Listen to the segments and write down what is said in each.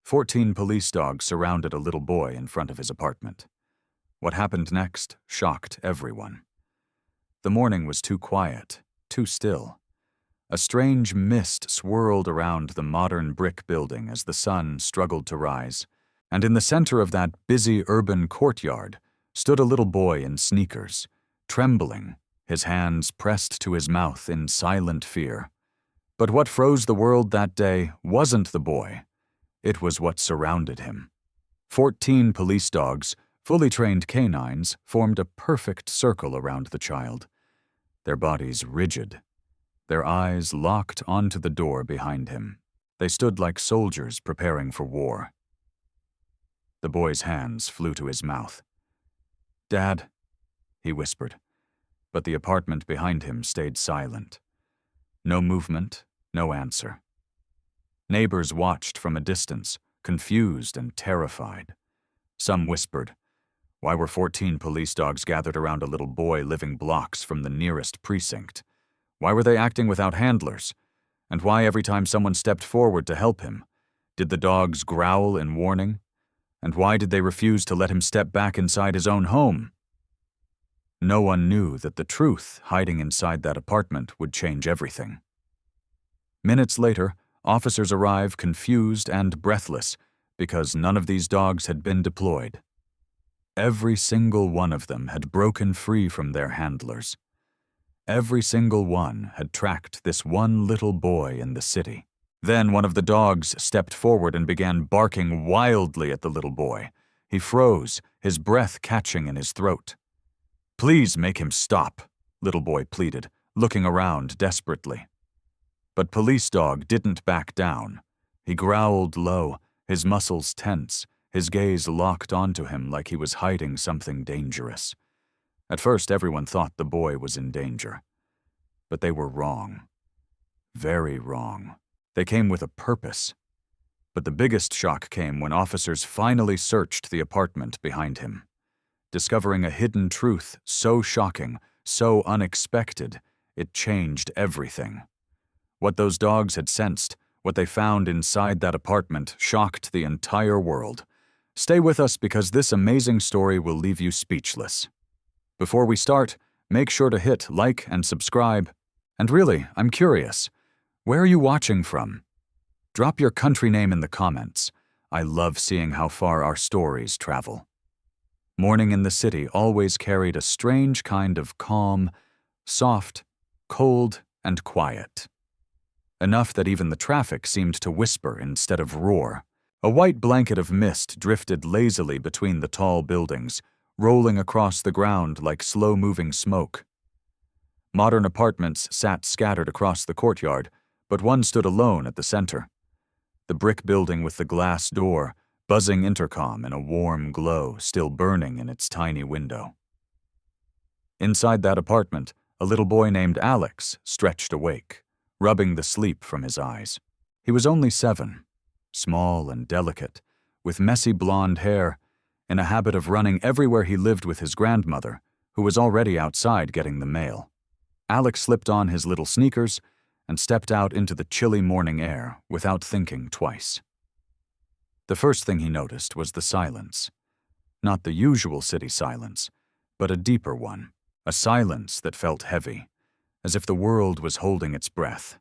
14 police dogs surrounded a little boy in front of his apartment. What happened next shocked everyone. The morning was too quiet, too still. A strange mist swirled around the modern brick building as the sun struggled to rise, and in the center of that busy urban courtyard stood a little boy in sneakers, trembling, his hands pressed to his mouth in silent fear. But what froze the world that day wasn't the boy. It was what surrounded him. 14 police dogs, fully trained canines, formed a perfect circle around the child, their bodies rigid, their eyes locked onto the door behind him. They stood like soldiers preparing for war. The boy's hands flew to his mouth. "Dad," he whispered, but the apartment behind him stayed silent. No movement, no answer. Neighbors watched from a distance, confused and terrified. Some whispered, "Why were 14 police dogs gathered around a little boy living blocks from the nearest precinct? Why were they acting without handlers? And why every time someone stepped forward to help him? Did the dogs growl in warning? And why did they refuse to let him step back inside his own home?" No one knew that the truth hiding inside that apartment would change everything. Minutes later, officers arrive confused and breathless because none of these dogs had been deployed. Every single one of them had broken free from their handlers. Every single one had tracked this one little boy in the city. Then one of the dogs stepped forward and began barking wildly at the little boy. He froze, his breath catching in his throat. "Please make him stop," little boy pleaded, looking around desperately. But Police Dog didn't back down. He growled low, his muscles tense, his gaze locked onto him like he was hiding something dangerous. At first, everyone thought the boy was in danger. But they were wrong. Very wrong. They came with a purpose. But the biggest shock came when officers finally searched the apartment behind him, discovering a hidden truth so shocking, so unexpected, it changed everything. What those dogs had sensed, what they found inside that apartment, shocked the entire world. Stay with us because this amazing story will leave you speechless. Before we start, make sure to hit like and subscribe. And really, I'm curious, where are you watching from? Drop your country name in the comments. I love seeing how far our stories travel. Morning in the city always carried a strange kind of calm, soft, cold, and quiet. Enough that even the traffic seemed to whisper instead of roar. A white blanket of mist drifted lazily between the tall buildings, rolling across the ground like slow-moving smoke. Modern apartments sat scattered across the courtyard, but one stood alone at the center. The brick building with the glass door, buzzing intercom and a warm glow still burning in its tiny window. Inside that apartment, a little boy named Alex stretched awake, rubbing the sleep from his eyes. He was only 7, small and delicate, with messy blonde hair, in a habit of running everywhere he lived with his grandmother, who was already outside getting the mail. Alex slipped on his little sneakers and stepped out into the chilly morning air without thinking twice. The first thing he noticed was the silence. Not the usual city silence, but a deeper one, a silence that felt heavy, as if the world was holding its breath.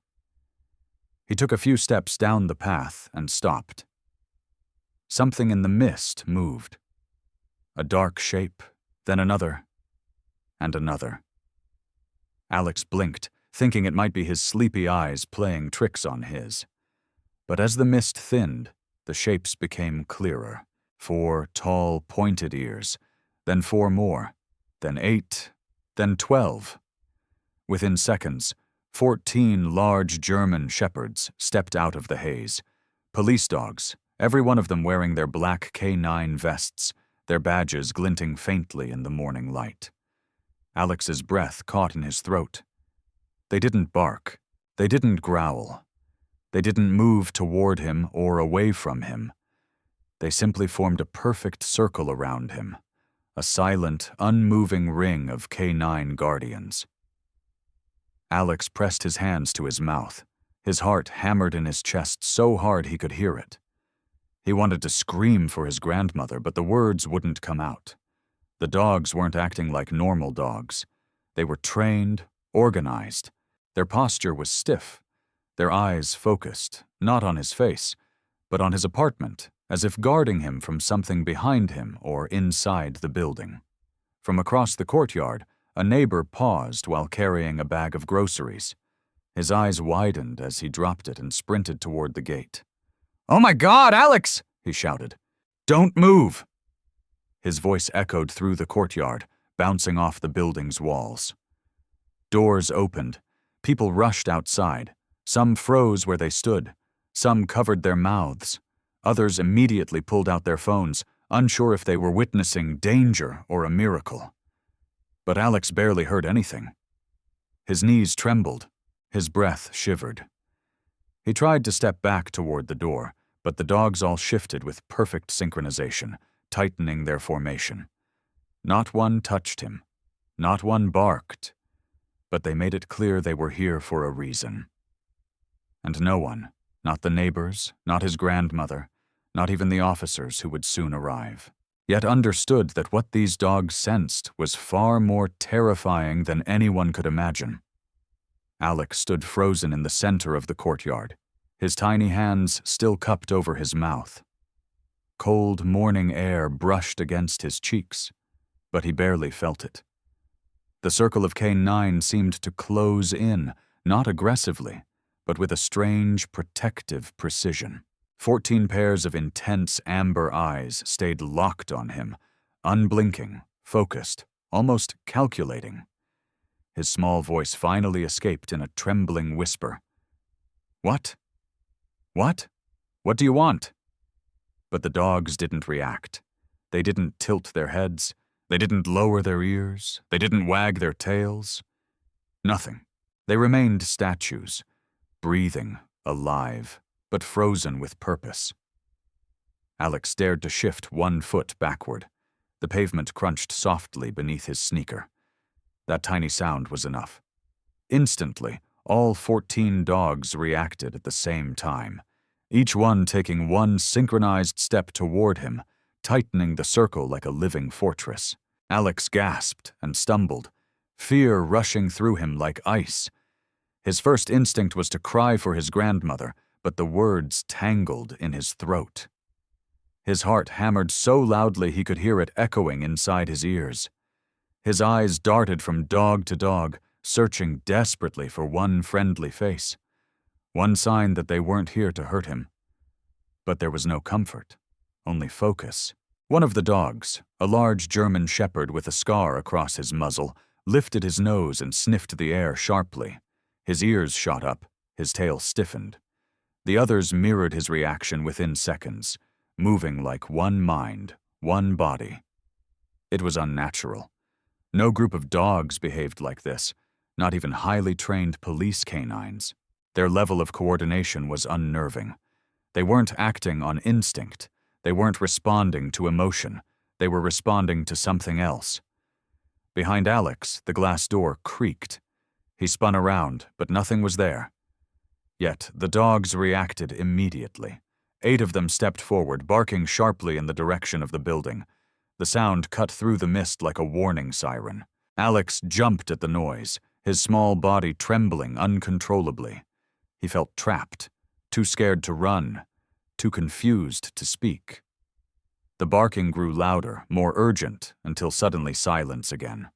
He took a few steps down the path and stopped. Something in the mist moved. A dark shape, then another, and another. Alex blinked, thinking it might be his sleepy eyes playing tricks on his. But as the mist thinned, the shapes became clearer. 4 tall, pointed ears, then 4 more, then 8, then 12. Within seconds, 14 large German shepherds stepped out of the haze. Police dogs, every one of them wearing their black K9 vests, their badges glinting faintly in the morning light. Alex's breath caught in his throat. They didn't bark. They didn't growl. They didn't move toward him or away from him. They simply formed a perfect circle around him, a silent, unmoving ring of K9 guardians. Alex pressed his hands to his mouth. His heart hammered in his chest so hard he could hear it. He wanted to scream for his grandmother, but the words wouldn't come out. The dogs weren't acting like normal dogs. They were trained, organized. Their posture was stiff, their eyes focused, not on his face, but on his apartment, as if guarding him from something behind him or inside the building. From across the courtyard, a neighbor paused while carrying a bag of groceries. His eyes widened as he dropped it and sprinted toward the gate. "Oh my God, Alex!" he shouted. "Don't move!" His voice echoed through the courtyard, bouncing off the building's walls. Doors opened. People rushed outside. Some froze where they stood. Some covered their mouths. Others immediately pulled out their phones, unsure if they were witnessing danger or a miracle. But Alex barely heard anything. His knees trembled. His breath shivered. He tried to step back toward the door, but the dogs all shifted with perfect synchronization, tightening their formation. Not one touched him. Not one barked. But they made it clear they were here for a reason. And no one, not the neighbors, not his grandmother, not even the officers who would soon arrive, yet understood that what these dogs sensed was far more terrifying than anyone could imagine. Alex stood frozen in the center of the courtyard, his tiny hands still cupped over his mouth. Cold morning air brushed against his cheeks, but he barely felt it. The circle of K9 seemed to close in, not aggressively, but with a strange, protective precision. 14 pairs of intense amber eyes stayed locked on him, unblinking, focused, almost calculating. His small voice finally escaped in a trembling whisper. "What? What? What do you want?" But the dogs didn't react. They didn't tilt their heads. They didn't lower their ears. They didn't wag their tails. Nothing. They remained statues, breathing, alive, but frozen with purpose. Alex dared to shift 1 foot backward. The pavement crunched softly beneath his sneaker. That tiny sound was enough. Instantly, all 14 dogs reacted at the same time, each one taking one synchronized step toward him, tightening the circle like a living fortress. Alex gasped and stumbled, fear rushing through him like ice. His first instinct was to cry for his grandmother, but the words tangled in his throat. His heart hammered so loudly he could hear it echoing inside his ears. His eyes darted from dog to dog, searching desperately for one friendly face, one sign that they weren't here to hurt him. But there was no comfort, only focus. One of the dogs, a large German shepherd with a scar across his muzzle, lifted his nose and sniffed the air sharply. His ears shot up, his tail stiffened. The others mirrored his reaction within seconds, moving like one mind, one body. It was unnatural. No group of dogs behaved like this, not even highly trained police canines. Their level of coordination was unnerving. They weren't acting on instinct. They weren't responding to emotion. They were responding to something else. Behind Alex, the glass door creaked. He spun around, but nothing was there. Yet the dogs reacted immediately. 8 of them stepped forward, barking sharply in the direction of the building. The sound cut through the mist like a warning siren. Alex jumped at the noise, his small body trembling uncontrollably. He felt trapped, too scared to run, too confused to speak. The barking grew louder, more urgent, until suddenly silence again.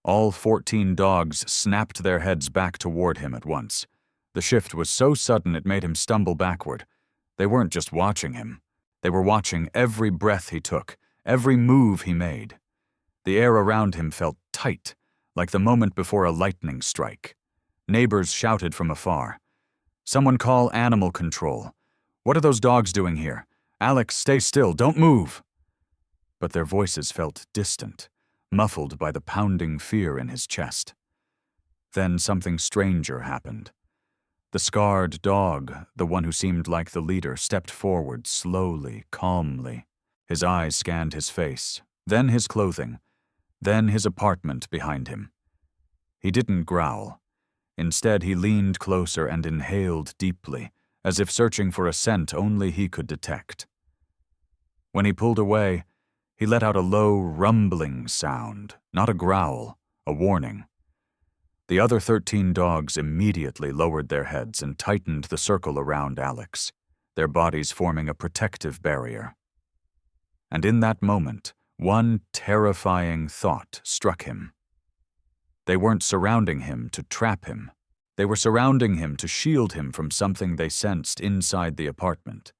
All 14 dogs snapped their heads back toward him at once. The shift was so sudden it made him stumble backward. They weren't just watching him. They were watching every breath he took, every move he made. The air around him felt tight, like the moment before a lightning strike. Neighbors shouted from afar. "Someone call animal control. What are those dogs doing here? Alex, stay still, don't move." But their voices felt distant, muffled by the pounding fear in his chest. Then something stranger happened. The scarred dog, the one who seemed like the leader, stepped forward slowly, calmly. His eyes scanned his face, then his clothing, then his apartment behind him. He didn't growl. Instead, he leaned closer and inhaled deeply, as if searching for a scent only he could detect. When he pulled away, he let out a low, rumbling sound, not a growl, a warning. The other 13 dogs immediately lowered their heads and tightened the circle around Alex, their bodies forming a protective barrier. And in that moment, one terrifying thought struck him. They weren't surrounding him to trap him. They were surrounding him to shield him from something they sensed inside the apartment.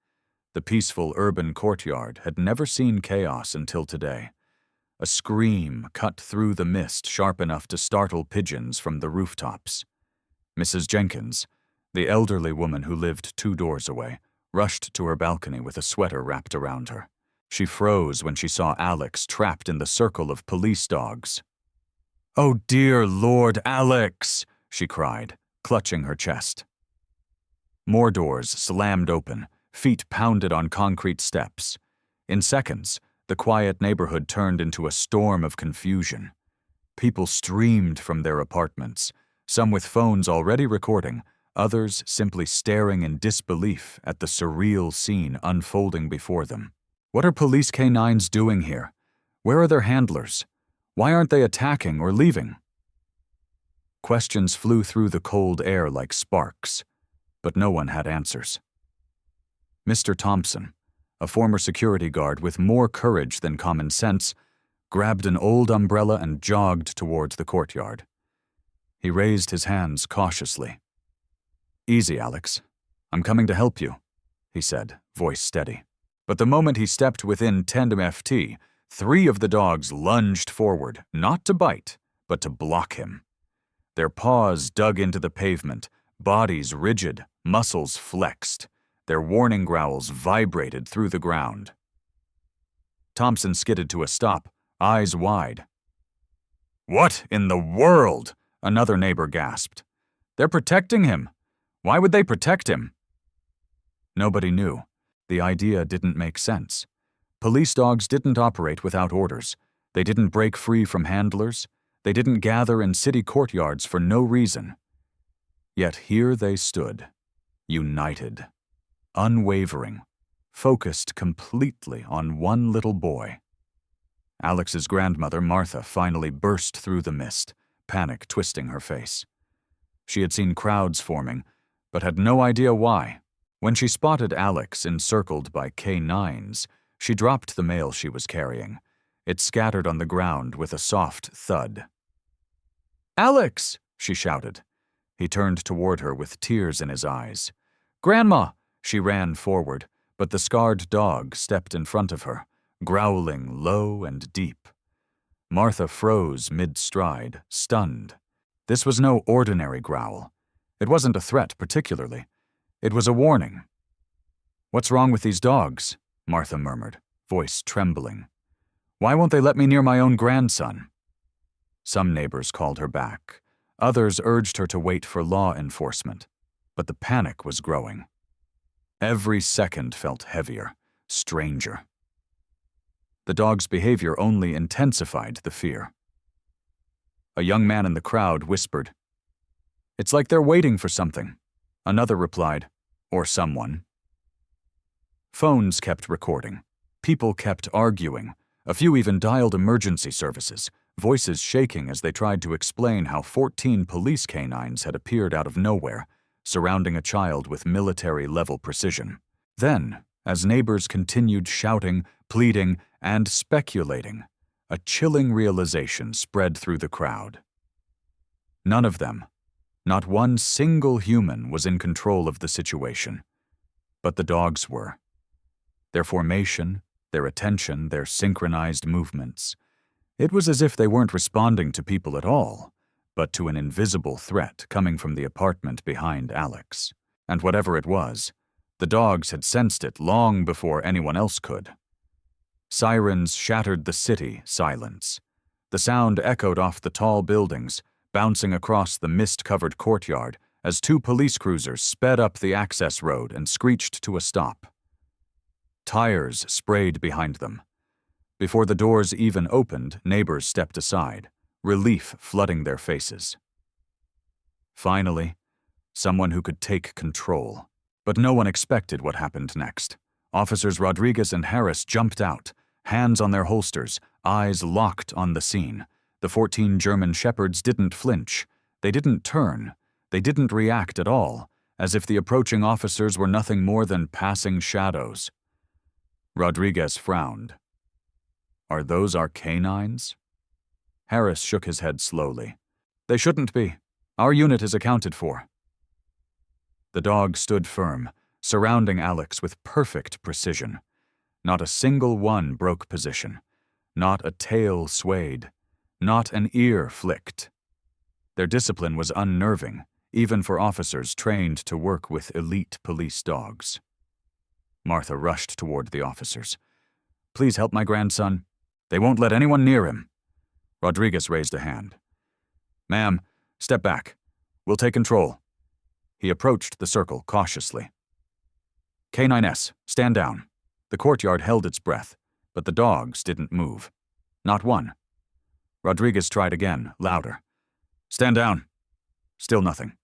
The peaceful urban courtyard had never seen chaos until today. A scream cut through the mist sharp enough to startle pigeons from the rooftops. Mrs. Jenkins, the elderly woman who lived 2 doors away, rushed to her balcony with a sweater wrapped around her. She froze when she saw Alex trapped in the circle of police dogs. "Oh, dear Lord, Alex!" she cried, clutching her chest. More doors slammed open, feet pounded on concrete steps. In seconds, the quiet neighborhood turned into a storm of confusion. People streamed from their apartments, some with phones already recording, others simply staring in disbelief at the surreal scene unfolding before them. What are police canines doing here? Where are their handlers? Why aren't they attacking or leaving? Questions flew through the cold air like sparks, but no one had answers. Mr. Thompson, a former security guard with more courage than common sense, grabbed an old umbrella and jogged towards the courtyard. He raised his hands cautiously. "Easy, Alex. I'm coming to help you," he said, voice steady. But the moment he stepped within 10 ft, 3 of the dogs lunged forward, not to bite, but to block him. Their paws dug into the pavement, bodies rigid, muscles flexed. Their warning growls vibrated through the ground. Thompson skidded to a stop, eyes wide. "What in the world?" another neighbor gasped. "They're protecting him. Why would they protect him?" Nobody knew. The idea didn't make sense. Police dogs didn't operate without orders. They didn't break free from handlers. They didn't gather in city courtyards for no reason. Yet here they stood, united, unwavering, focused completely on one little boy. Alex's grandmother, Martha, finally burst through the mist, panic twisting her face. She had seen crowds forming, but had no idea why. When she spotted Alex encircled by K9s, she dropped the mail she was carrying. It scattered on the ground with a soft thud. "Alex!" she shouted. He turned toward her with tears in his eyes. "Grandma!" She ran forward, but the scarred dog stepped in front of her, growling low and deep. Martha froze mid-stride, stunned. This was no ordinary growl. It wasn't a threat particularly. It was a warning. "What's wrong with these dogs?" Martha murmured, voice trembling. "Why won't they let me near my own grandson?" Some neighbors called her back. Others urged her to wait for law enforcement. But the panic was growing. Every second felt heavier, stranger. The dog's behavior only intensified the fear. A young man in the crowd whispered, "It's like they're waiting for something." Another replied, "Or someone." Phones kept recording. People kept arguing. A few even dialed emergency services, voices shaking as they tried to explain how 14 police canines had appeared out of nowhere, surrounding a child with military-level precision. Then, as neighbors continued shouting, pleading, and speculating, a chilling realization spread through the crowd. None of them, not one single human, was in control of the situation. But the dogs were. Their formation, their attention, their synchronized movements. It was as if they weren't responding to people at all, but to an invisible threat coming from the apartment behind Alex. And whatever it was, the dogs had sensed it long before anyone else could. Sirens shattered the city silence. The sound echoed off the tall buildings, bouncing across the mist-covered courtyard as 2 police cruisers sped up the access road and screeched to a stop. Tires sprayed behind them. Before the doors even opened, neighbors stepped aside, relief flooding their faces. Finally, someone who could take control. But no one expected what happened next. Officers Rodriguez and Harris jumped out, hands on their holsters, eyes locked on the scene. The 14 German shepherds didn't flinch. They didn't turn. They didn't react at all, as if the approaching officers were nothing more than passing shadows. Rodriguez frowned. Are those our canines? Harris shook his head slowly. They shouldn't be. Our unit is accounted for. The dogs stood firm, surrounding Alex with perfect precision. Not a single one broke position. Not a tail swayed. Not an ear flicked. Their discipline was unnerving, even for officers trained to work with elite police dogs. Martha rushed toward the officers. Please help my grandson. They won't let anyone near him. Rodriguez raised a hand. Ma'am, step back. We'll take control. He approached the circle cautiously. K9S, stand down. The courtyard held its breath, but the dogs didn't move. Not one. Rodriguez tried again, louder. Stand down. Still nothing.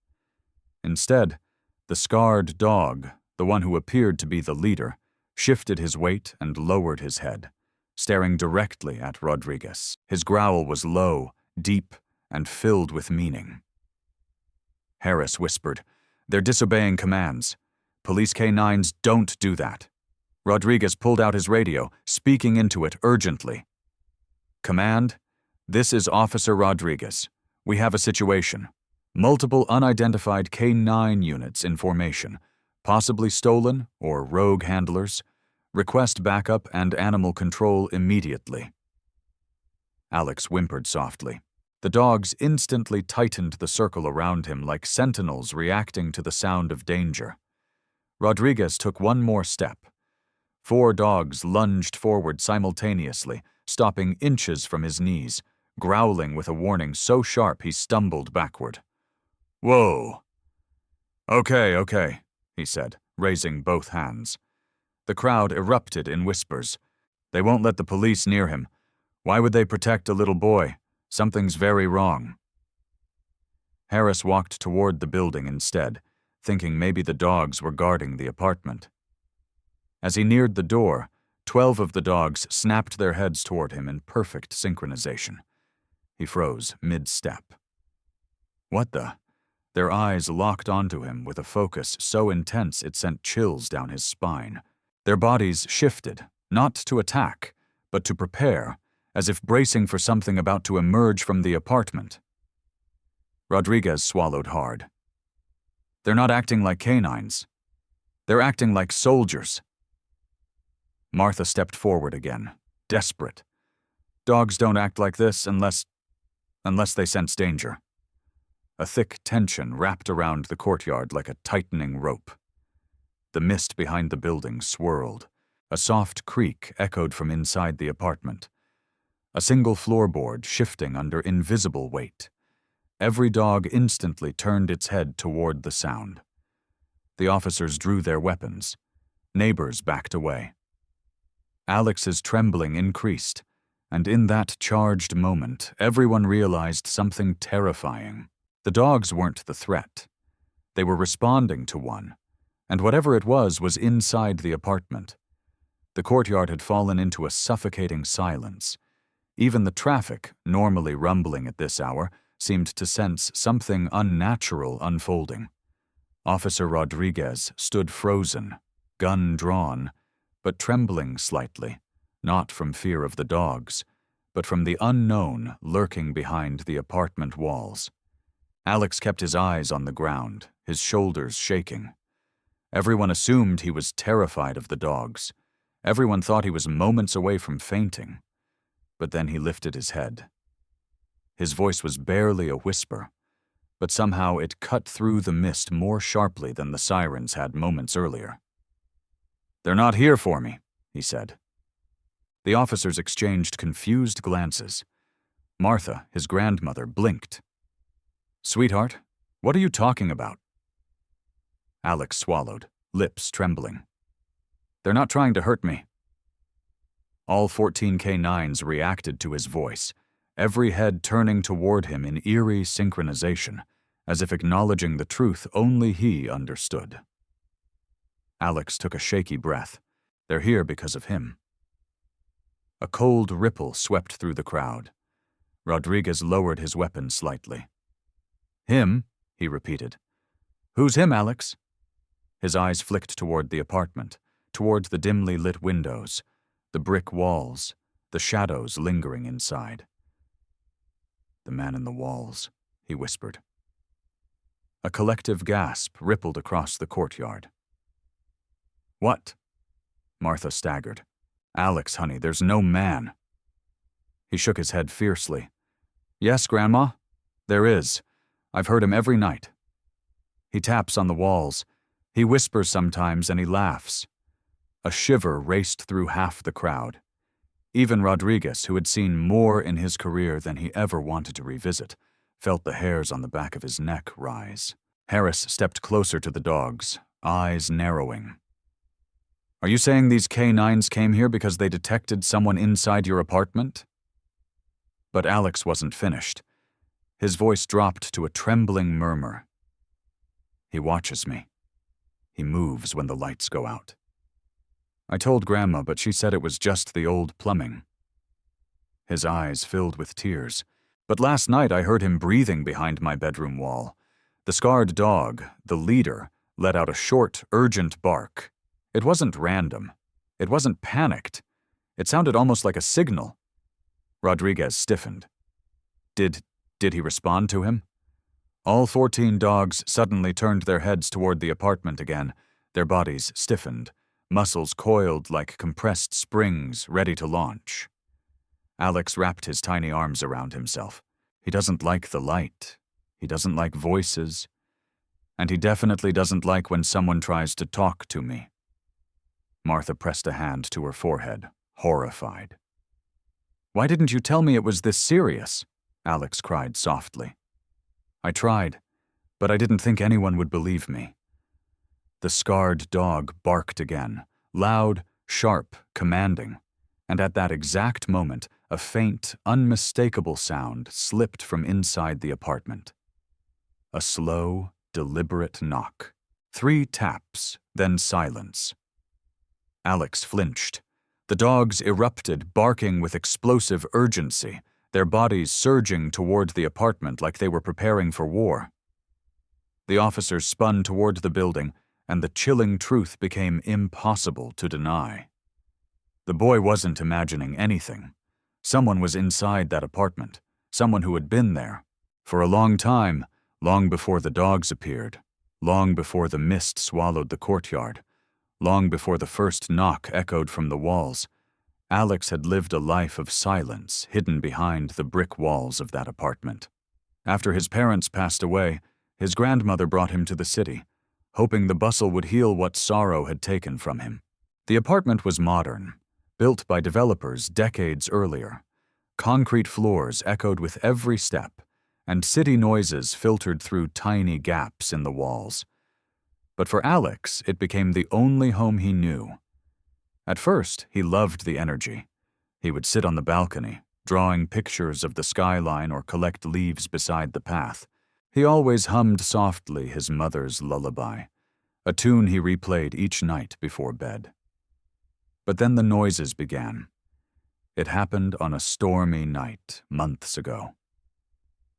Instead, the scarred dog, the one who appeared to be the leader, shifted his weight and lowered his head, staring directly at Rodriguez. His growl was low, deep, and filled with meaning. Harris whispered, They're disobeying commands. Police K9s don't do that. Rodriguez pulled out his radio, speaking into it urgently. Command, this is Officer Rodriguez. We have a situation. Multiple unidentified K9 units in formation, possibly stolen or rogue handlers. Request backup and animal control immediately. Alex whimpered softly. The dogs instantly tightened the circle around him like sentinels reacting to the sound of danger. Rodriguez took one more step. 4 dogs lunged forward simultaneously, stopping inches from his knees, growling with a warning so sharp he stumbled backward. Whoa. Okay, he said, raising both hands. The crowd erupted in whispers. They won't let the police near him. Why would they protect a little boy? Something's very wrong. Harris walked toward the building instead, thinking maybe the dogs were guarding the apartment. As he neared the door, 12 of the dogs snapped their heads toward him in perfect synchronization. He froze mid-step. What the? Their eyes locked onto him with a focus so intense it sent chills down his spine. Their bodies shifted, not to attack, but to prepare, as if bracing for something about to emerge from the apartment. Rodriguez swallowed hard. They're not acting like canines. They're acting like soldiers. Martha stepped forward again, desperate. Dogs don't act like this unless they sense danger. A thick tension wrapped around the courtyard like a tightening rope. The mist behind the building swirled. A soft creak echoed from inside the apartment. A single floorboard shifting under invisible weight. Every dog instantly turned its head toward the sound. The officers drew their weapons. Neighbors backed away. Alex's trembling increased, and in that charged moment, everyone realized something terrifying. The dogs weren't the threat. They were responding to one, and whatever it was inside the apartment. The courtyard had fallen into a suffocating silence. Even the traffic, normally rumbling at this hour, seemed to sense something unnatural unfolding. Officer Rodriguez stood frozen, gun drawn, but trembling slightly, not from fear of the dogs, but from the unknown lurking behind the apartment walls. Alex kept his eyes on the ground, his shoulders shaking. Everyone assumed he was terrified of the dogs. Everyone thought he was moments away from fainting. But then he lifted his head. His voice was barely a whisper, but somehow it cut through the mist more sharply than the sirens had moments earlier. "They're not here for me," he said. The officers exchanged confused glances. Martha, his grandmother, blinked. "Sweetheart, what are you talking about?" Alex swallowed, lips trembling. "They're not trying to hurt me." All 14 K9s reacted to his voice, every head turning toward him in eerie synchronization, as if acknowledging the truth only he understood. Alex took a shaky breath. They're here because of him. A cold ripple swept through the crowd. Rodriguez lowered his weapon slightly. Him? He repeated. Who's him, Alex? His eyes flicked toward the apartment, toward the dimly lit windows, the brick walls, the shadows lingering inside. The man in the walls, he whispered. A collective gasp rippled across the courtyard. What? Martha staggered. Alex, honey, there's no man. He shook his head fiercely. Yes, Grandma, there is. I've heard him every night. He taps on the walls. He whispers sometimes and he laughs. A shiver raced through half the crowd. Even Rodriguez, who had seen more in his career than he ever wanted to revisit, felt the hairs on the back of his neck rise. Harris stepped closer to the dogs, eyes narrowing. Are you saying these K-9s came here because they detected someone inside your apartment? But Alex wasn't finished. His voice dropped to a trembling murmur. He watches me. He moves when the lights go out. I told Grandma, but she said it was just the old plumbing. His eyes filled with tears. But last night I heard him breathing behind my bedroom wall. The scarred dog, the leader, let out a short, urgent bark. It wasn't random. It wasn't panicked. It sounded almost like a signal. Rodriguez stiffened. Did he respond to him? All 14 dogs suddenly turned their heads toward the apartment again, their bodies stiffened, muscles coiled like compressed springs ready to launch. Alex wrapped his tiny arms around himself. He doesn't like the light. He doesn't like voices. And he definitely doesn't like when someone tries to talk to me. Martha pressed a hand to her forehead, horrified. Why didn't you tell me it was this serious? Alex cried softly. I tried, but I didn't think anyone would believe me. The scarred dog barked again, loud, sharp, commanding, and at that exact moment, a faint, unmistakable sound slipped from inside the apartment. A slow, deliberate knock. 3 taps, then silence. Alex flinched. The dogs erupted, barking with explosive urgency, their bodies surging toward the apartment like they were preparing for war. The officers spun toward the building, and the chilling truth became impossible to deny. The boy wasn't imagining anything. Someone was inside that apartment, someone who had been there. For a long time, long before the dogs appeared, long before the mist swallowed the courtyard, long before the first knock echoed from the walls, Alex had lived a life of silence hidden behind the brick walls of that apartment. After his parents passed away, his grandmother brought him to the city, hoping the bustle would heal what sorrow had taken from him. The apartment was modern, built by developers decades earlier. Concrete floors echoed with every step, and city noises filtered through tiny gaps in the walls. But for Alex, it became the only home he knew. At first, he loved the energy. He would sit on the balcony, drawing pictures of the skyline or collect leaves beside the path. He always hummed softly his mother's lullaby, a tune he replayed each night before bed. But then the noises began. It happened on a stormy night, months ago.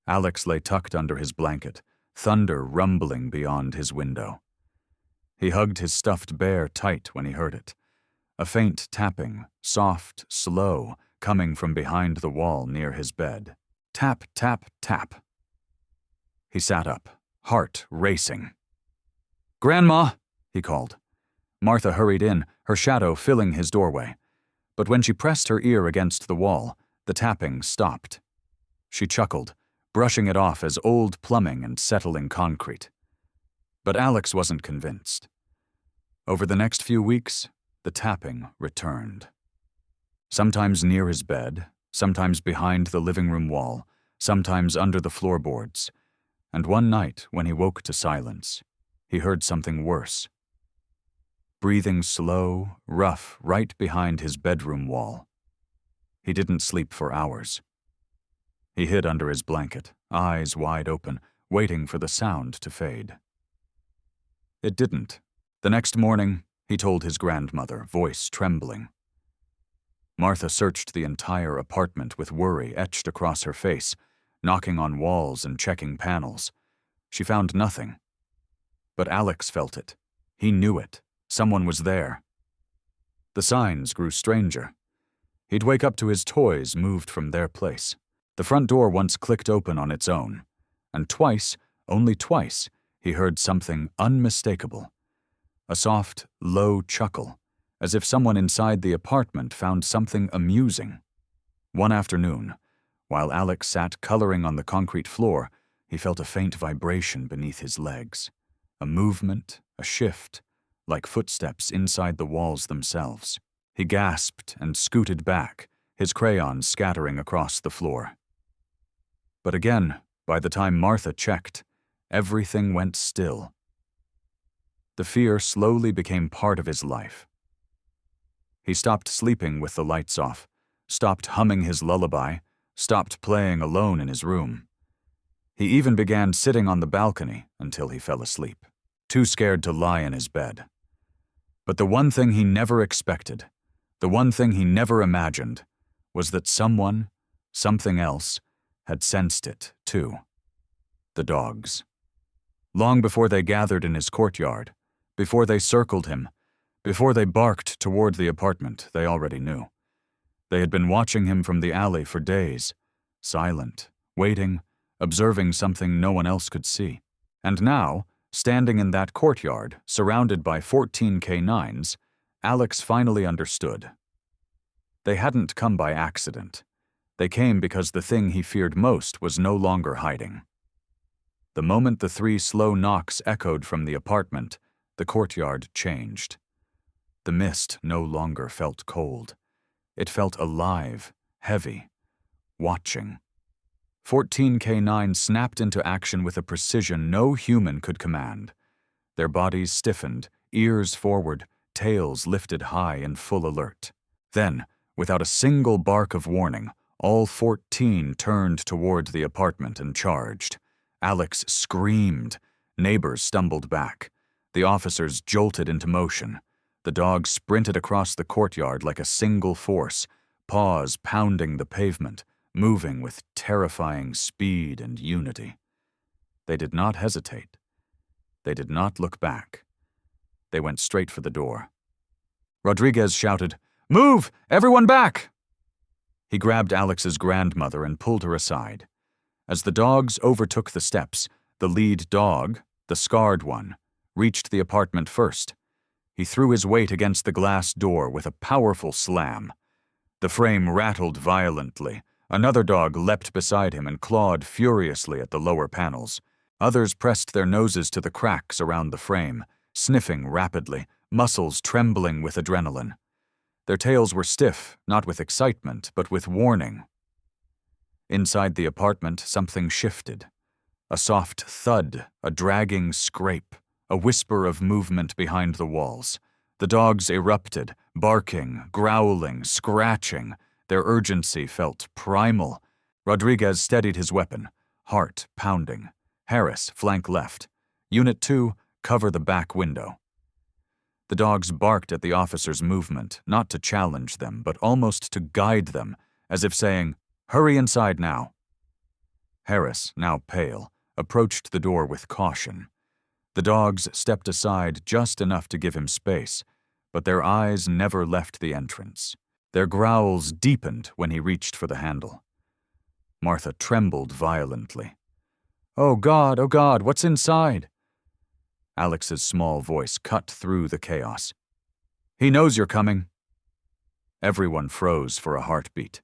Alex lay tucked under his blanket, thunder rumbling beyond his window. He hugged his stuffed bear tight when he heard it. A faint tapping, soft, slow, coming from behind the wall near his bed. Tap, tap, tap. He sat up, heart racing. "Grandma!" he called. Martha hurried in, her shadow filling his doorway. But when she pressed her ear against the wall, the tapping stopped. She chuckled, brushing it off as old plumbing and settling concrete. But Alex wasn't convinced. Over the next few weeks, the tapping returned. Sometimes near his bed, sometimes behind the living room wall, sometimes under the floorboards. And one night, when he woke to silence, he heard something worse. Breathing slow, rough, right behind his bedroom wall. He didn't sleep for hours. He hid under his blanket, eyes wide open, waiting for the sound to fade. It didn't. The next morning, he told his grandmother, voice trembling. Martha searched the entire apartment with worry etched across her face, knocking on walls and checking panels. She found nothing. But Alex felt it. He knew it. Someone was there. The signs grew stranger. He'd wake up to his toys moved from their place. The front door once clicked open on its own, and twice, only twice, he heard something unmistakable. A soft, low chuckle, as if someone inside the apartment found something amusing. One afternoon, while Alex sat coloring on the concrete floor, he felt a faint vibration beneath his legs. A movement, a shift, like footsteps inside the walls themselves. He gasped and scooted back, his crayons scattering across the floor. But again, by the time Martha checked, everything went still. The fear slowly became part of his life. He stopped sleeping with the lights off, stopped humming his lullaby, stopped playing alone in his room. He even began sitting on the balcony until he fell asleep, too scared to lie in his bed. But the one thing he never expected, the one thing he never imagined, was that someone, something else, had sensed it, too. The dogs. Long before they gathered in his courtyard, before they circled him, before they barked toward the apartment, they already knew. They had been watching him from the alley for days, silent, waiting, observing something no one else could see. And now, standing in that courtyard, surrounded by 14 canines, Alex finally understood. They hadn't come by accident. They came because the thing he feared most was no longer hiding. The moment the 3 slow knocks echoed from the apartment, the courtyard changed. The mist no longer felt cold. It felt alive, heavy, watching. 14 canines snapped into action with a precision no human could command. Their bodies stiffened, ears forward, tails lifted high in full alert. Then, without a single bark of warning, all 14 turned toward the apartment and charged. Alex screamed. Neighbors stumbled back. The officers jolted into motion. The dogs sprinted across the courtyard like a single force, paws pounding the pavement, moving with terrifying speed and unity. They did not hesitate. They did not look back. They went straight for the door. Rodriguez shouted, "Move! Everyone back!" He grabbed Alex's grandmother and pulled her aside. As the dogs overtook the steps, the lead dog, the scarred one, reached the apartment first. He threw his weight against the glass door with a powerful slam. The frame rattled violently. Another dog leapt beside him and clawed furiously at the lower panels. Others pressed their noses to the cracks around the frame, sniffing rapidly, muscles trembling with adrenaline. Their tails were stiff, not with excitement, but with warning. Inside the apartment, something shifted. A soft thud, a dragging scrape, a whisper of movement behind the walls. The dogs erupted, barking, growling, scratching. Their urgency felt primal. Rodriguez steadied his weapon, heart pounding. Harris, flank left. Unit 2, cover the back window. The dogs barked at the officers' movement, not to challenge them, but almost to guide them, as if saying, "Hurry inside now." Harris, now pale, approached the door with caution. The dogs stepped aside just enough to give him space, but their eyes never left the entrance. Their growls deepened when he reached for the handle. Martha trembled violently. Oh God, what's inside?" Alex's small voice cut through the chaos. "He knows you're coming." Everyone froze for a heartbeat.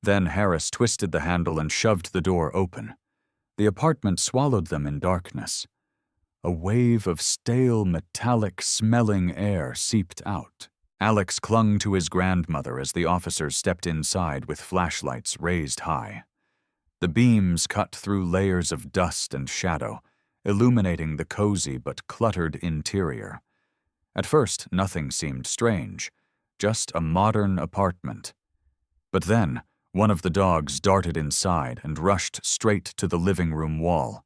Then Harris twisted the handle and shoved the door open. The apartment swallowed them in darkness. A wave of stale, metallic-smelling air seeped out. Alex clung to his grandmother as the officers stepped inside with flashlights raised high. The beams cut through layers of dust and shadow, illuminating the cozy but cluttered interior. At first, nothing seemed strange, just a modern apartment. But then, one of the dogs darted inside and rushed straight to the living room wall.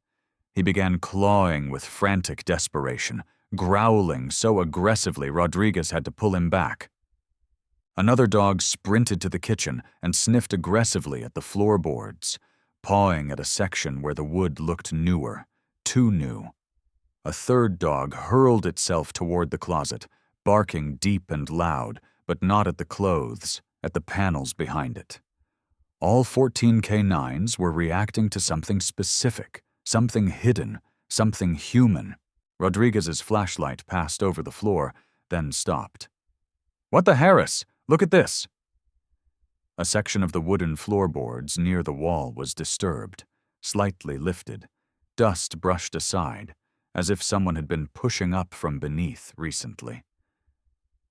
He began clawing with frantic desperation, growling so aggressively Rodriguez had to pull him back. Another dog sprinted to the kitchen and sniffed aggressively at the floorboards, pawing at a section where the wood looked newer, too new. A third dog hurled itself toward the closet, barking deep and loud, but not at the clothes, at the panels behind it. All 14 canines were reacting to something specific, something hidden, something human. Rodriguez's flashlight passed over the floor, then stopped. "What the Harris? Look at this!" A section of the wooden floorboards near the wall was disturbed, slightly lifted, dust brushed aside, as if someone had been pushing up from beneath recently.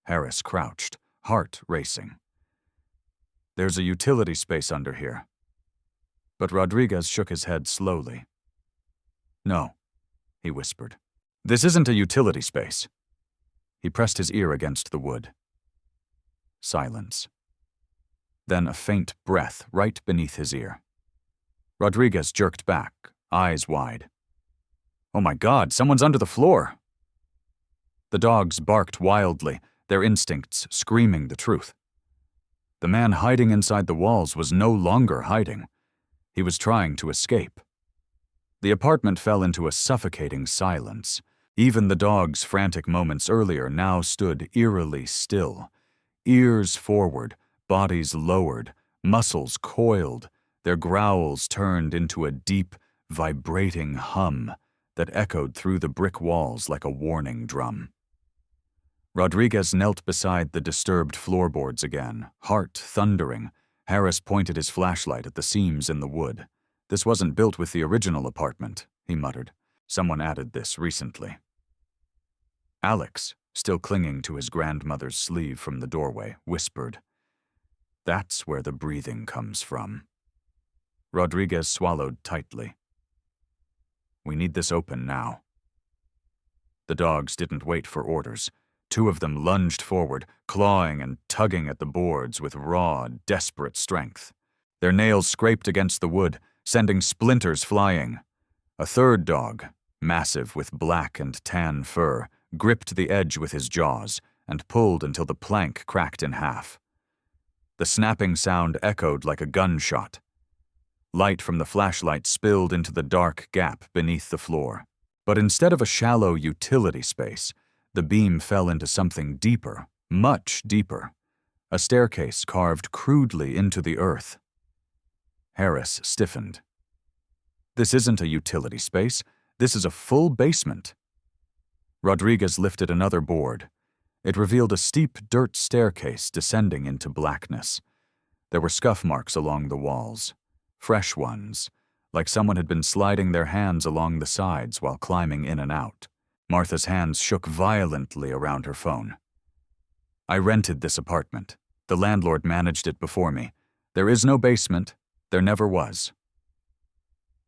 Harris crouched, heart racing. "There's a utility space under here." But Rodriguez shook his head slowly. "No," he whispered. "This isn't a utility space." He pressed his ear against the wood. Silence. Then a faint breath right beneath his ear. Rodriguez jerked back, eyes wide. "Oh my God, someone's under the floor!" The dogs barked wildly, their instincts screaming the truth. The man hiding inside the walls was no longer hiding. He was trying to escape. The apartment fell into a suffocating silence. Even the dogs' frantic moments earlier now stood eerily still, ears forward, bodies lowered, muscles coiled, their growls turned into a deep, vibrating hum that echoed through the brick walls like a warning drum. Rodriguez knelt beside the disturbed floorboards again, heart thundering. Harris pointed his flashlight at the seams in the wood. "This wasn't built with the original apartment," he muttered. "Someone added this recently." Alex, still clinging to his grandmother's sleeve from the doorway, whispered, "That's where the breathing comes from." Rodriguez swallowed tightly. "We need this open now." The dogs didn't wait for orders. Two of them lunged forward, clawing and tugging at the boards with raw, desperate strength. Their nails scraped against the wood, sending splinters flying. A third dog, massive with black and tan fur, gripped the edge with his jaws and pulled until the plank cracked in half. The snapping sound echoed like a gunshot. Light from the flashlight spilled into the dark gap beneath the floor. But instead of a shallow utility space, the beam fell into something deeper, much deeper. A staircase carved crudely into the earth. Harris stiffened. "This isn't a utility space. This is a full basement." Rodriguez lifted another board. It revealed a steep dirt staircase descending into blackness. There were scuff marks along the walls, fresh ones, like someone had been sliding their hands along the sides while climbing in and out. Martha's hands shook violently around her phone. "I rented this apartment. The landlord managed it before me. There is no basement. There never was."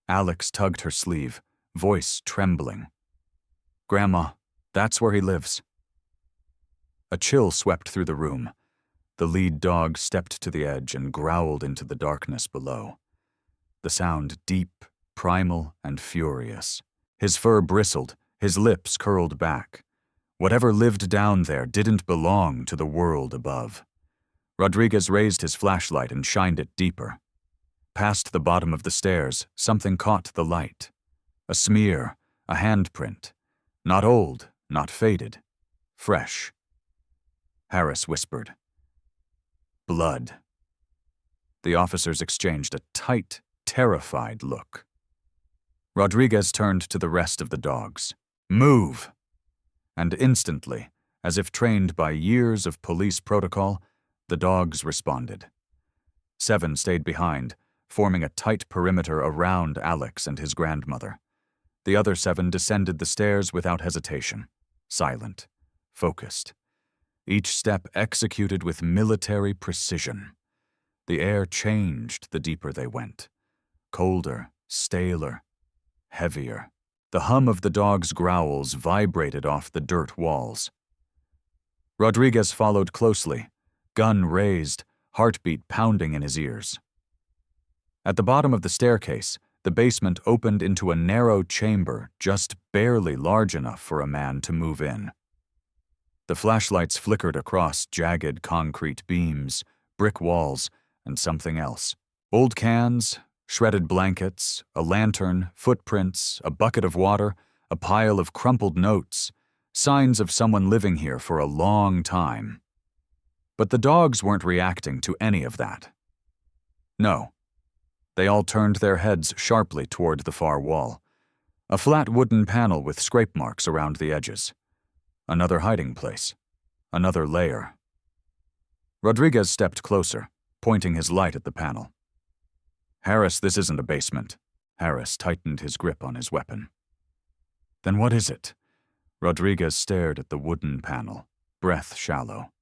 Alex tugged her sleeve, voice trembling. "Grandma, that's where he lives." A chill swept through the room. The lead dog stepped to the edge and growled into the darkness below. The sound deep, primal, and furious. His fur bristled, his lips curled back. Whatever lived down there didn't belong to the world above. Rodriguez raised his flashlight and shined it deeper. Past the bottom of the stairs, something caught the light. A smear, a handprint. Not old, not faded. Fresh. Harris whispered, "Blood." The officers exchanged a tight, terrified look. Rodriguez turned to the rest of the dogs. "Move!" And instantly, as if trained by years of police protocol, the dogs responded. 7 stayed behind, forming a tight perimeter around Alex and his grandmother. The other 7 descended the stairs without hesitation, silent, focused. Each step executed with military precision. The air changed the deeper they went. Colder, staler, heavier. The hum of the dogs' growls vibrated off the dirt walls. Rodriguez followed closely, gun raised, heartbeat pounding in his ears. At the bottom of the staircase, the basement opened into a narrow chamber just barely large enough for a man to move in. The flashlights flickered across jagged concrete beams, brick walls, and something else. Old cans, shredded blankets, a lantern, footprints, a bucket of water, a pile of crumpled notes, signs of someone living here for a long time. But the dogs weren't reacting to any of that. No. They all turned their heads sharply toward the far wall. A flat wooden panel with scrape marks around the edges. Another hiding place. Another lair. Rodriguez stepped closer, pointing his light at the panel. "Harris, this isn't a basement." Harris tightened his grip on his weapon. "Then what is it?" Rodriguez stared at the wooden panel, breath shallow.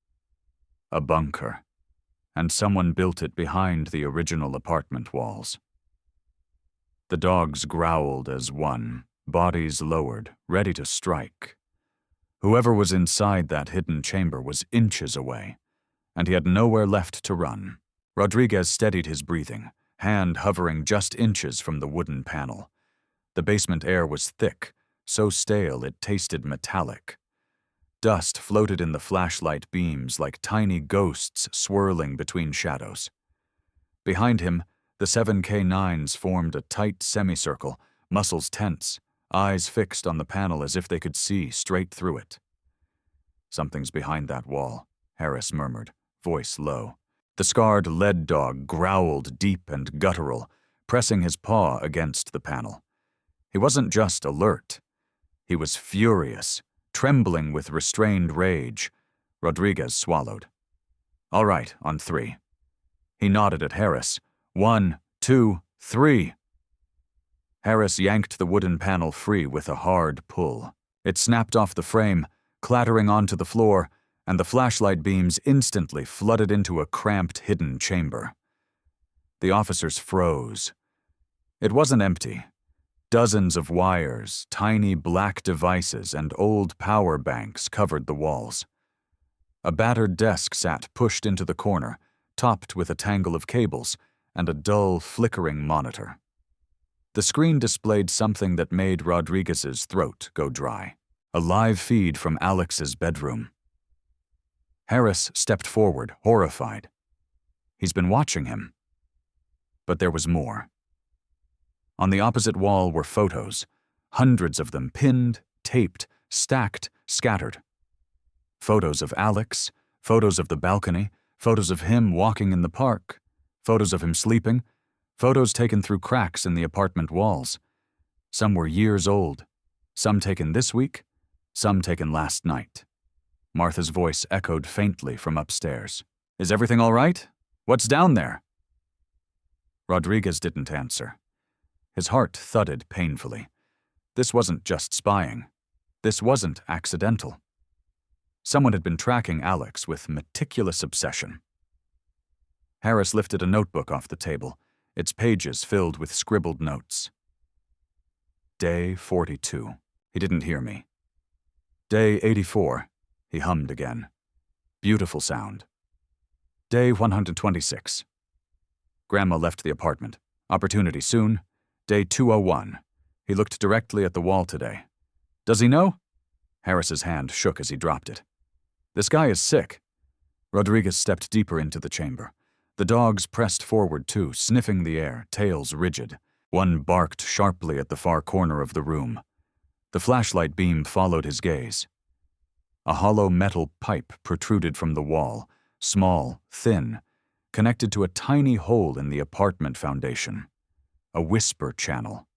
A bunker. And someone built it behind the original apartment walls. The dogs growled as one, bodies lowered, ready to strike. Whoever was inside that hidden chamber was inches away, and he had nowhere left to run. Rodriguez steadied his breathing, hand hovering just inches from the wooden panel. The basement air was thick, so stale it tasted metallic. Dust floated in the flashlight beams like tiny ghosts swirling between shadows. Behind him, the 7K9s formed a tight semicircle, muscles tense, eyes fixed on the panel as if they could see straight through it. "Something's behind that wall," Harris murmured, voice low. The scarred lead dog growled deep and guttural, pressing his paw against the panel. He wasn't just alert. He was furious, trembling with restrained rage. Rodriguez swallowed. "All right, on 3. He nodded at Harris. 1, 2, 3. Harris yanked the wooden panel free with a hard pull. It snapped off the frame, clattering onto the floor, and the flashlight beams instantly flooded into a cramped hidden chamber. The officers froze. It wasn't empty. Dozens of wires, tiny black devices, and old power banks covered the walls. A battered desk sat pushed into the corner, topped with a tangle of cables and a dull, flickering monitor. The screen displayed something that made Rodriguez's throat go dry. A live feed from Alex's bedroom. Harris stepped forward, horrified. He's been watching him. But there was more. On the opposite wall were photos, hundreds of them pinned, taped, stacked, scattered. Photos of Alex, photos of the balcony, photos of him walking in the park, photos of him sleeping, photos taken through cracks in the apartment walls. Some were years old, some taken this week, some taken last night. Martha's voice echoed faintly from upstairs. "Is everything all right? What's down there?" Rodriguez didn't answer. His heart thudded painfully. This wasn't just spying. This wasn't accidental. Someone had been tracking Alex with meticulous obsession. Harris lifted a notebook off the table, its pages filled with scribbled notes. Day 42. He didn't hear me. Day 84. He hummed again. Beautiful sound. Day 126. Grandma left the apartment. Opportunity soon. Day 201. He looked directly at the wall today. Does he know? Harris's hand shook as he dropped it. This guy is sick. Rodriguez stepped deeper into the chamber. The dogs pressed forward too, sniffing the air, tails rigid. One barked sharply at the far corner of the room. The flashlight beam followed his gaze. A hollow metal pipe protruded from the wall, small, thin, connected to a tiny hole in the apartment foundation. A whisper channel,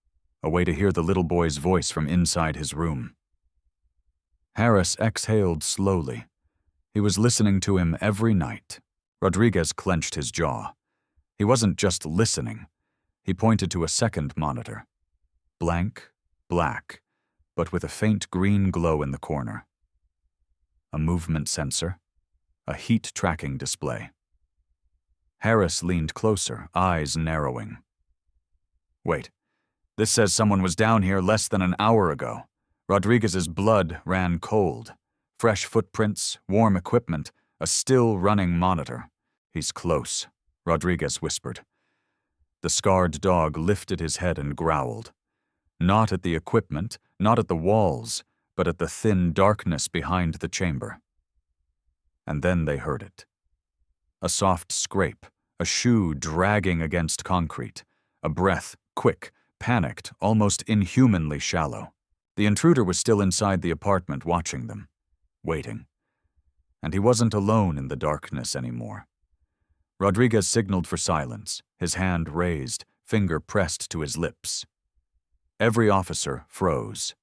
a way to hear the little boy's voice from inside his room. Harris exhaled slowly. He was listening to him every night. Rodriguez clenched his jaw. He wasn't just listening. He pointed to a second monitor. Blank, black, but with a faint green glow in the corner. A movement sensor, a heat tracking display. Harris leaned closer, eyes narrowing. Wait, this says someone was down here less than an hour ago. Rodriguez's blood ran cold. Fresh footprints, warm equipment, a still running monitor. He's close, Rodriguez whispered. The scarred dog lifted his head and growled. Not at the equipment, not at the walls, but at the thin darkness behind the chamber. And then they heard it. A soft scrape, a shoe dragging against concrete, a breath, quick, panicked, almost inhumanly shallow. The intruder was still inside the apartment watching them, waiting. And he wasn't alone in the darkness anymore. Rodriguez signaled for silence, his hand raised, finger pressed to his lips. Every officer froze.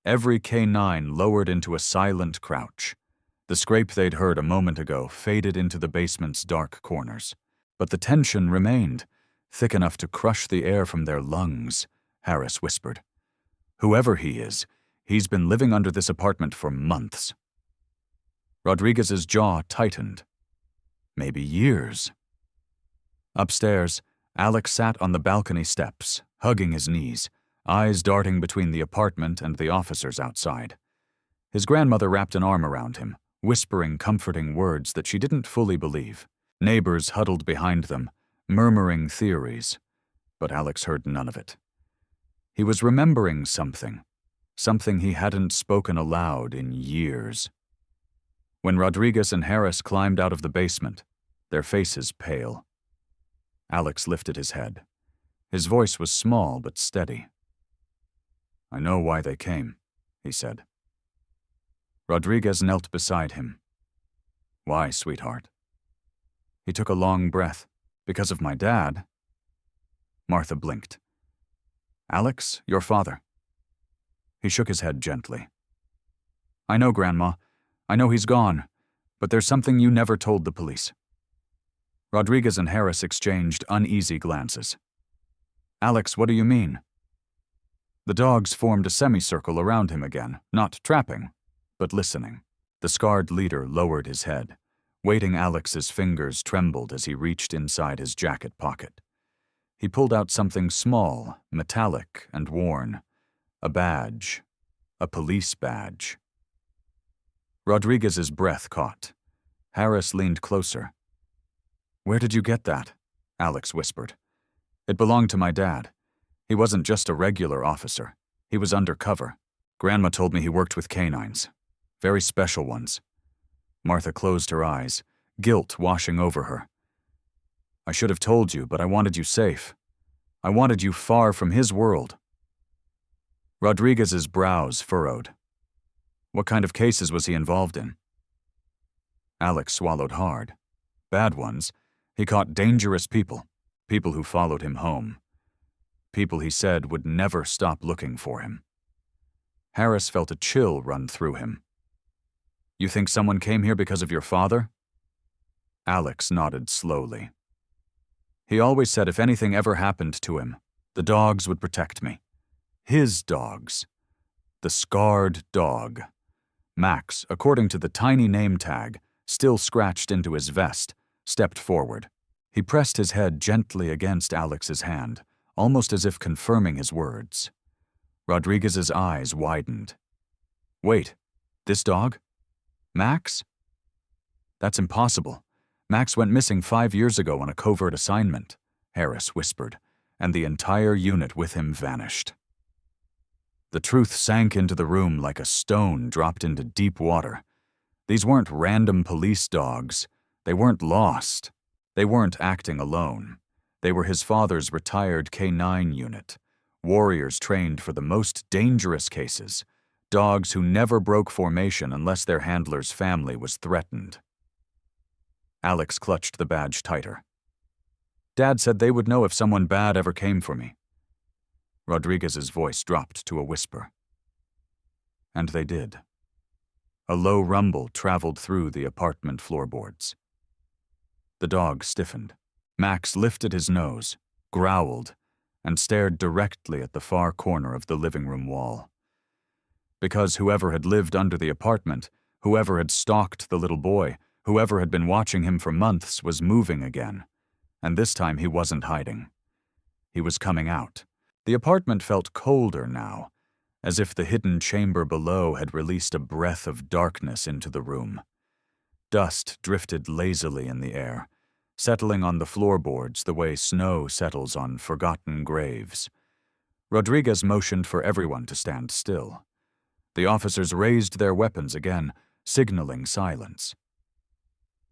Every K9 lowered into a silent crouch. The scrape they'd heard a moment ago faded into the basement's dark corners. But the tension remained, thick enough to crush the air from their lungs, Harris whispered. Whoever he is, he's been living under this apartment for months. Rodriguez's jaw tightened. Maybe years. Upstairs, Alex sat on the balcony steps, hugging his knees, eyes darting between the apartment and the officers outside. His grandmother wrapped an arm around him, whispering comforting words that she didn't fully believe. Neighbors huddled behind them, murmuring theories, but Alex heard none of it. He was remembering something he hadn't spoken aloud in years. When Rodriguez and Harris climbed out of the basement, their faces pale. Alex lifted his head. His voice was small but steady. I know why they came, he said. Rodriguez knelt beside him. Why, sweetheart? He took a long breath. Because of my dad. Martha blinked. Alex, your father. He shook his head gently. I know, Grandma. I know he's gone, but there's something you never told the police. Rodriguez and Harris exchanged uneasy glances. Alex, what do you mean? The dogs formed a semicircle around him again, not trapping, but listening. The scarred leader lowered his head. Waiting Alex's fingers trembled as he reached inside his jacket pocket. He pulled out something small, metallic and worn. A badge. A police badge. Rodriguez's breath caught. Harris leaned closer. Where did you get that? Alex whispered. It belonged to my dad. He wasn't just a regular officer. He was undercover. Grandma told me he worked with canines. Very special ones. Martha closed her eyes, guilt washing over her. I should have told you, but I wanted you safe. I wanted you far from his world. Rodriguez's brows furrowed. What kind of cases was he involved in? Alex swallowed hard. Bad ones. He caught dangerous people, people who followed him home. People he said would never stop looking for him. Harris felt a chill run through him. You think someone came here because of your father? Alex nodded slowly. He always said if anything ever happened to him, the dogs would protect me. His dogs. The scarred dog. Max, according to the tiny name tag, still scratched into his vest, stepped forward. He pressed his head gently against Alex's hand, almost as if confirming his words. Rodriguez's eyes widened. Wait, this dog? Max? That's impossible. Max went missing 5 years ago on a covert assignment, Harris whispered, and the entire unit with him vanished. The truth sank into the room like a stone dropped into deep water. These weren't random police dogs. They weren't lost. They weren't acting alone. They were his father's retired K9 unit, warriors trained for the most dangerous cases, dogs who never broke formation unless their handler's family was threatened. Alex clutched the badge tighter. Dad said they would know if someone bad ever came for me. Rodriguez's voice dropped to a whisper. And they did. A low rumble traveled through the apartment floorboards. The dog stiffened. Max lifted his nose, growled, and stared directly at the far corner of the living room wall. Because whoever had lived under the apartment, whoever had stalked the little boy, whoever had been watching him for months was moving again, and this time he wasn't hiding. He was coming out. The apartment felt colder now, as if the hidden chamber below had released a breath of darkness into the room. Dust drifted lazily in the air, settling on the floorboards the way snow settles on forgotten graves. Rodriguez motioned for everyone to stand still. The officers raised their weapons again, signaling silence.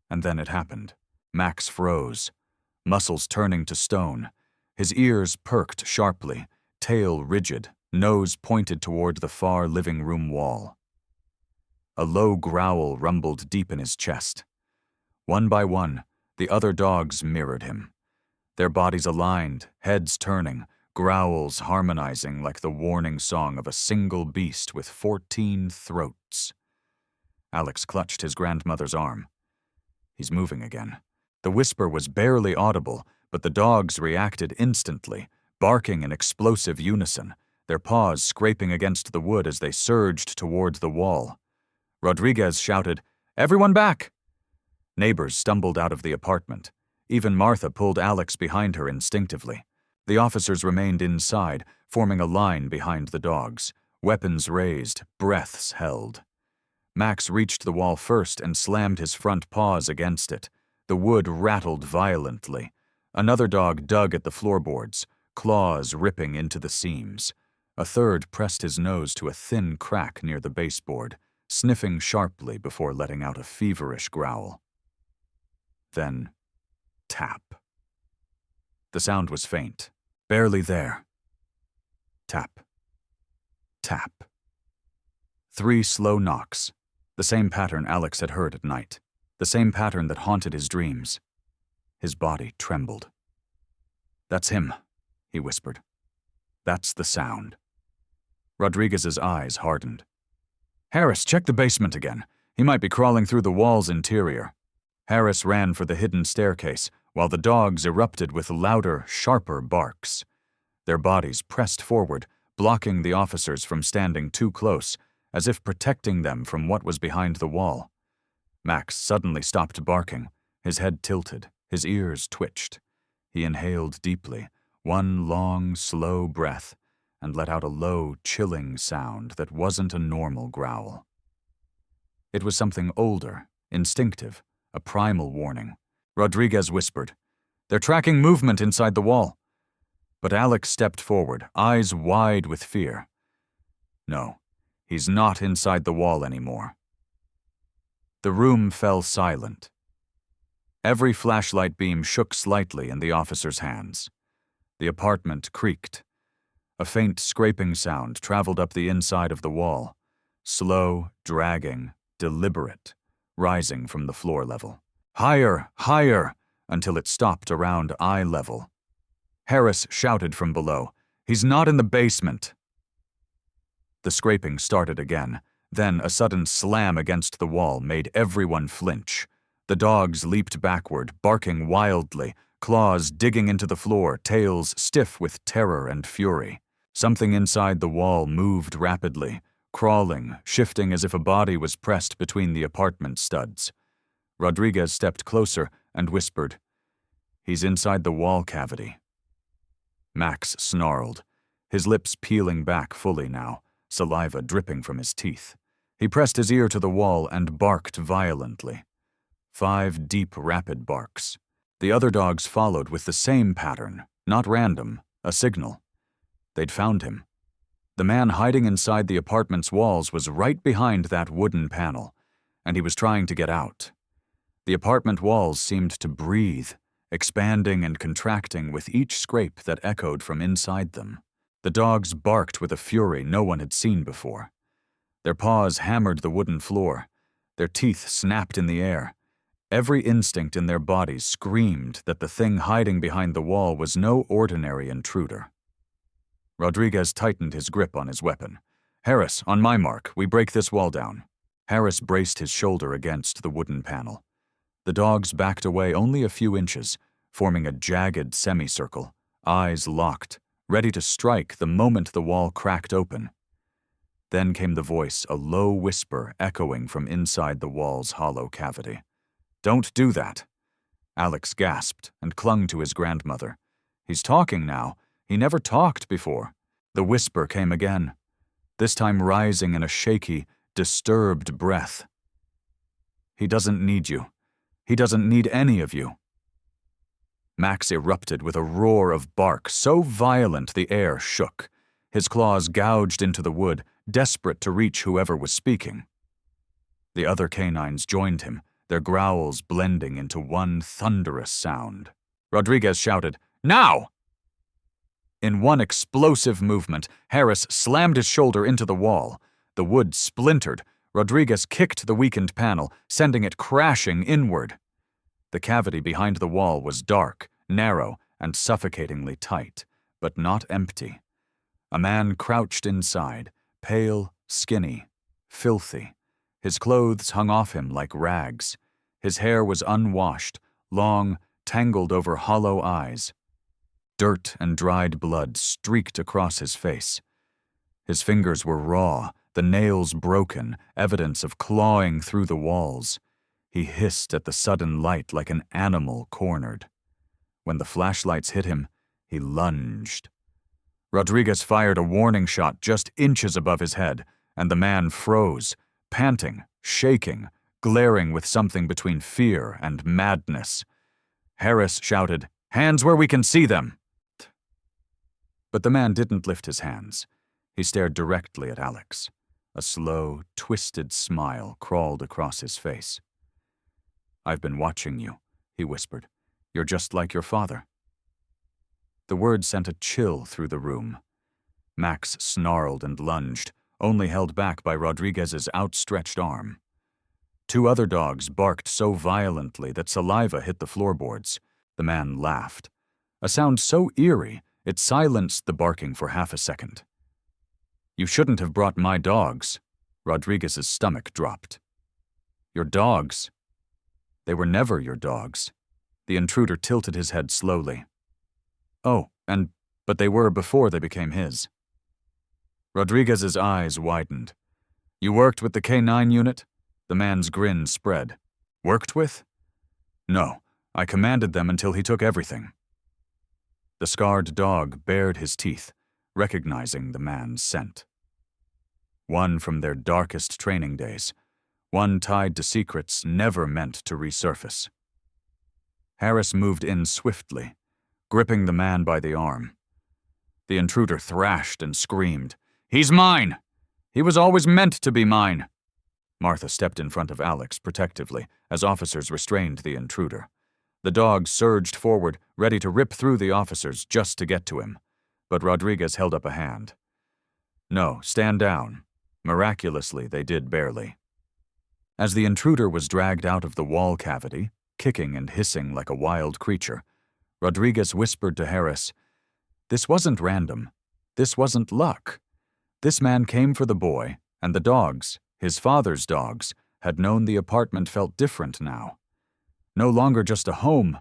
And then it happened. Max froze, muscles turning to stone, his ears perked sharply, tail rigid, nose pointed toward the far living room wall. A low growl rumbled deep in his chest. One by one, the other dogs mirrored him. Their bodies aligned, heads turning, growls harmonizing like the warning song of a single beast with 14 throats. Alex clutched his grandmother's arm. He's moving again. The whisper was barely audible, but the dogs reacted instantly, barking in explosive unison, their paws scraping against the wood as they surged toward the wall. Rodriguez shouted, "Everyone back!" Neighbors stumbled out of the apartment. Even Martha pulled Alex behind her instinctively. The officers remained inside, forming a line behind the dogs, weapons raised, breaths held. Max reached the wall first and slammed his front paws against it. The wood rattled violently. Another dog dug at the floorboards, claws ripping into the seams. A third pressed his nose to a thin crack near the baseboard, sniffing sharply before letting out a feverish growl. Then, tap. The sound was faint, barely there. Tap. Tap. 3 slow knocks, the same pattern Alex had heard at night, the same pattern that haunted his dreams. His body trembled. "That's him," he whispered. "That's the sound." Rodriguez's eyes hardened. "Harris, check the basement again. He might be crawling through the wall's interior." Harris ran for the hidden staircase, while the dogs erupted with louder, sharper barks. Their bodies pressed forward, blocking the officers from standing too close, as if protecting them from what was behind the wall. Max suddenly stopped barking, his head tilted, his ears twitched. He inhaled deeply, one long, slow breath, and let out a low, chilling sound that wasn't a normal growl. It was something older, instinctive, a primal warning. Rodriguez whispered, "They're tracking movement inside the wall." But Alex stepped forward, eyes wide with fear. No, he's not inside the wall anymore. The room fell silent. Every flashlight beam shook slightly in the officer's hands. The apartment creaked. A faint scraping sound traveled up the inside of the wall, slow, dragging, deliberate, rising from the floor level. Higher, higher, until it stopped around eye level. Harris shouted from below, "He's not in the basement!" The scraping started again, then a sudden slam against the wall made everyone flinch. The dogs leaped backward, barking wildly, claws digging into the floor, tails stiff with terror and fury. Something inside the wall moved rapidly, crawling, shifting as if a body was pressed between the apartment studs. Rodriguez stepped closer and whispered, "He's inside the wall cavity." Max snarled, his lips peeling back fully now, saliva dripping from his teeth. He pressed his ear to the wall and barked violently. 5 deep, rapid barks. The other dogs followed with the same pattern, not random, a signal. They'd found him. The man hiding inside the apartment's walls was right behind that wooden panel, and he was trying to get out. The apartment walls seemed to breathe, expanding and contracting with each scrape that echoed from inside them. The dogs barked with a fury no one had seen before. Their paws hammered the wooden floor. Their teeth snapped in the air. Every instinct in their bodies screamed that the thing hiding behind the wall was no ordinary intruder. Rodriguez tightened his grip on his weapon. "Harris, on my mark, we break this wall down." Harris braced his shoulder against the wooden panel. The dogs backed away only a few inches, forming a jagged semicircle, eyes locked, ready to strike the moment the wall cracked open. Then came the voice, a low whisper echoing from inside the wall's hollow cavity. "Don't do that." Alex gasped and clung to his grandmother. "He's talking now. He never talked before." The whisper came again, this time rising in a shaky, disturbed breath. "He doesn't need you. He doesn't need any of you." Max erupted with a roar of bark so violent the air shook. His claws gouged into the wood, desperate to reach whoever was speaking. The other canines joined him, their growls blending into one thunderous sound. Rodriguez shouted, "Now!" In one explosive movement, Harris slammed his shoulder into the wall. The wood splintered. Rodriguez kicked the weakened panel, sending it crashing inward. The cavity behind the wall was dark, narrow, and suffocatingly tight, but not empty. A man crouched inside, pale, skinny, filthy. His clothes hung off him like rags. His hair was unwashed, long, tangled over hollow eyes. Dirt and dried blood streaked across his face. His fingers were raw, the nails broken, evidence of clawing through the walls. He hissed at the sudden light like an animal cornered. When the flashlights hit him, he lunged. Rodriguez fired a warning shot just inches above his head, and the man froze, panting, shaking, glaring with something between fear and madness. Harris shouted, "Hands where we can see them!" But the man didn't lift his hands. He stared directly at Alex. A slow, twisted smile crawled across his face. "I've been watching you," he whispered. "You're just like your father." The word sent a chill through the room. Max snarled and lunged, only held back by Rodriguez's outstretched arm. Two other dogs barked so violently that saliva hit the floorboards. The man laughed. A sound so eerie, it silenced the barking for half a second. "You shouldn't have brought my dogs." Rodriguez's stomach dropped. "Your dogs? They were never your dogs." The intruder tilted his head slowly. "Oh, but they were before they became his." Rodriguez's eyes widened. "You worked with the K9 unit?" The man's grin spread. "Worked with?" "No, I commanded them until he took everything." The scarred dog bared his teeth, recognizing the man's scent. One from their darkest training days, one tied to secrets never meant to resurface. Harris moved in swiftly, gripping the man by the arm. The intruder thrashed and screamed, "He's mine! He was always meant to be mine!" Martha stepped in front of Alex protectively as officers restrained the intruder. The dog surged forward, ready to rip through the officers just to get to him. But Rodriguez held up a hand. "No, stand down." Miraculously, they did barely. As the intruder was dragged out of the wall cavity, kicking and hissing like a wild creature, Rodriguez whispered to Harris, "This wasn't random. This wasn't luck. This man came for the boy, and the dogs, his father's dogs, had known the apartment felt different now. No longer just a home,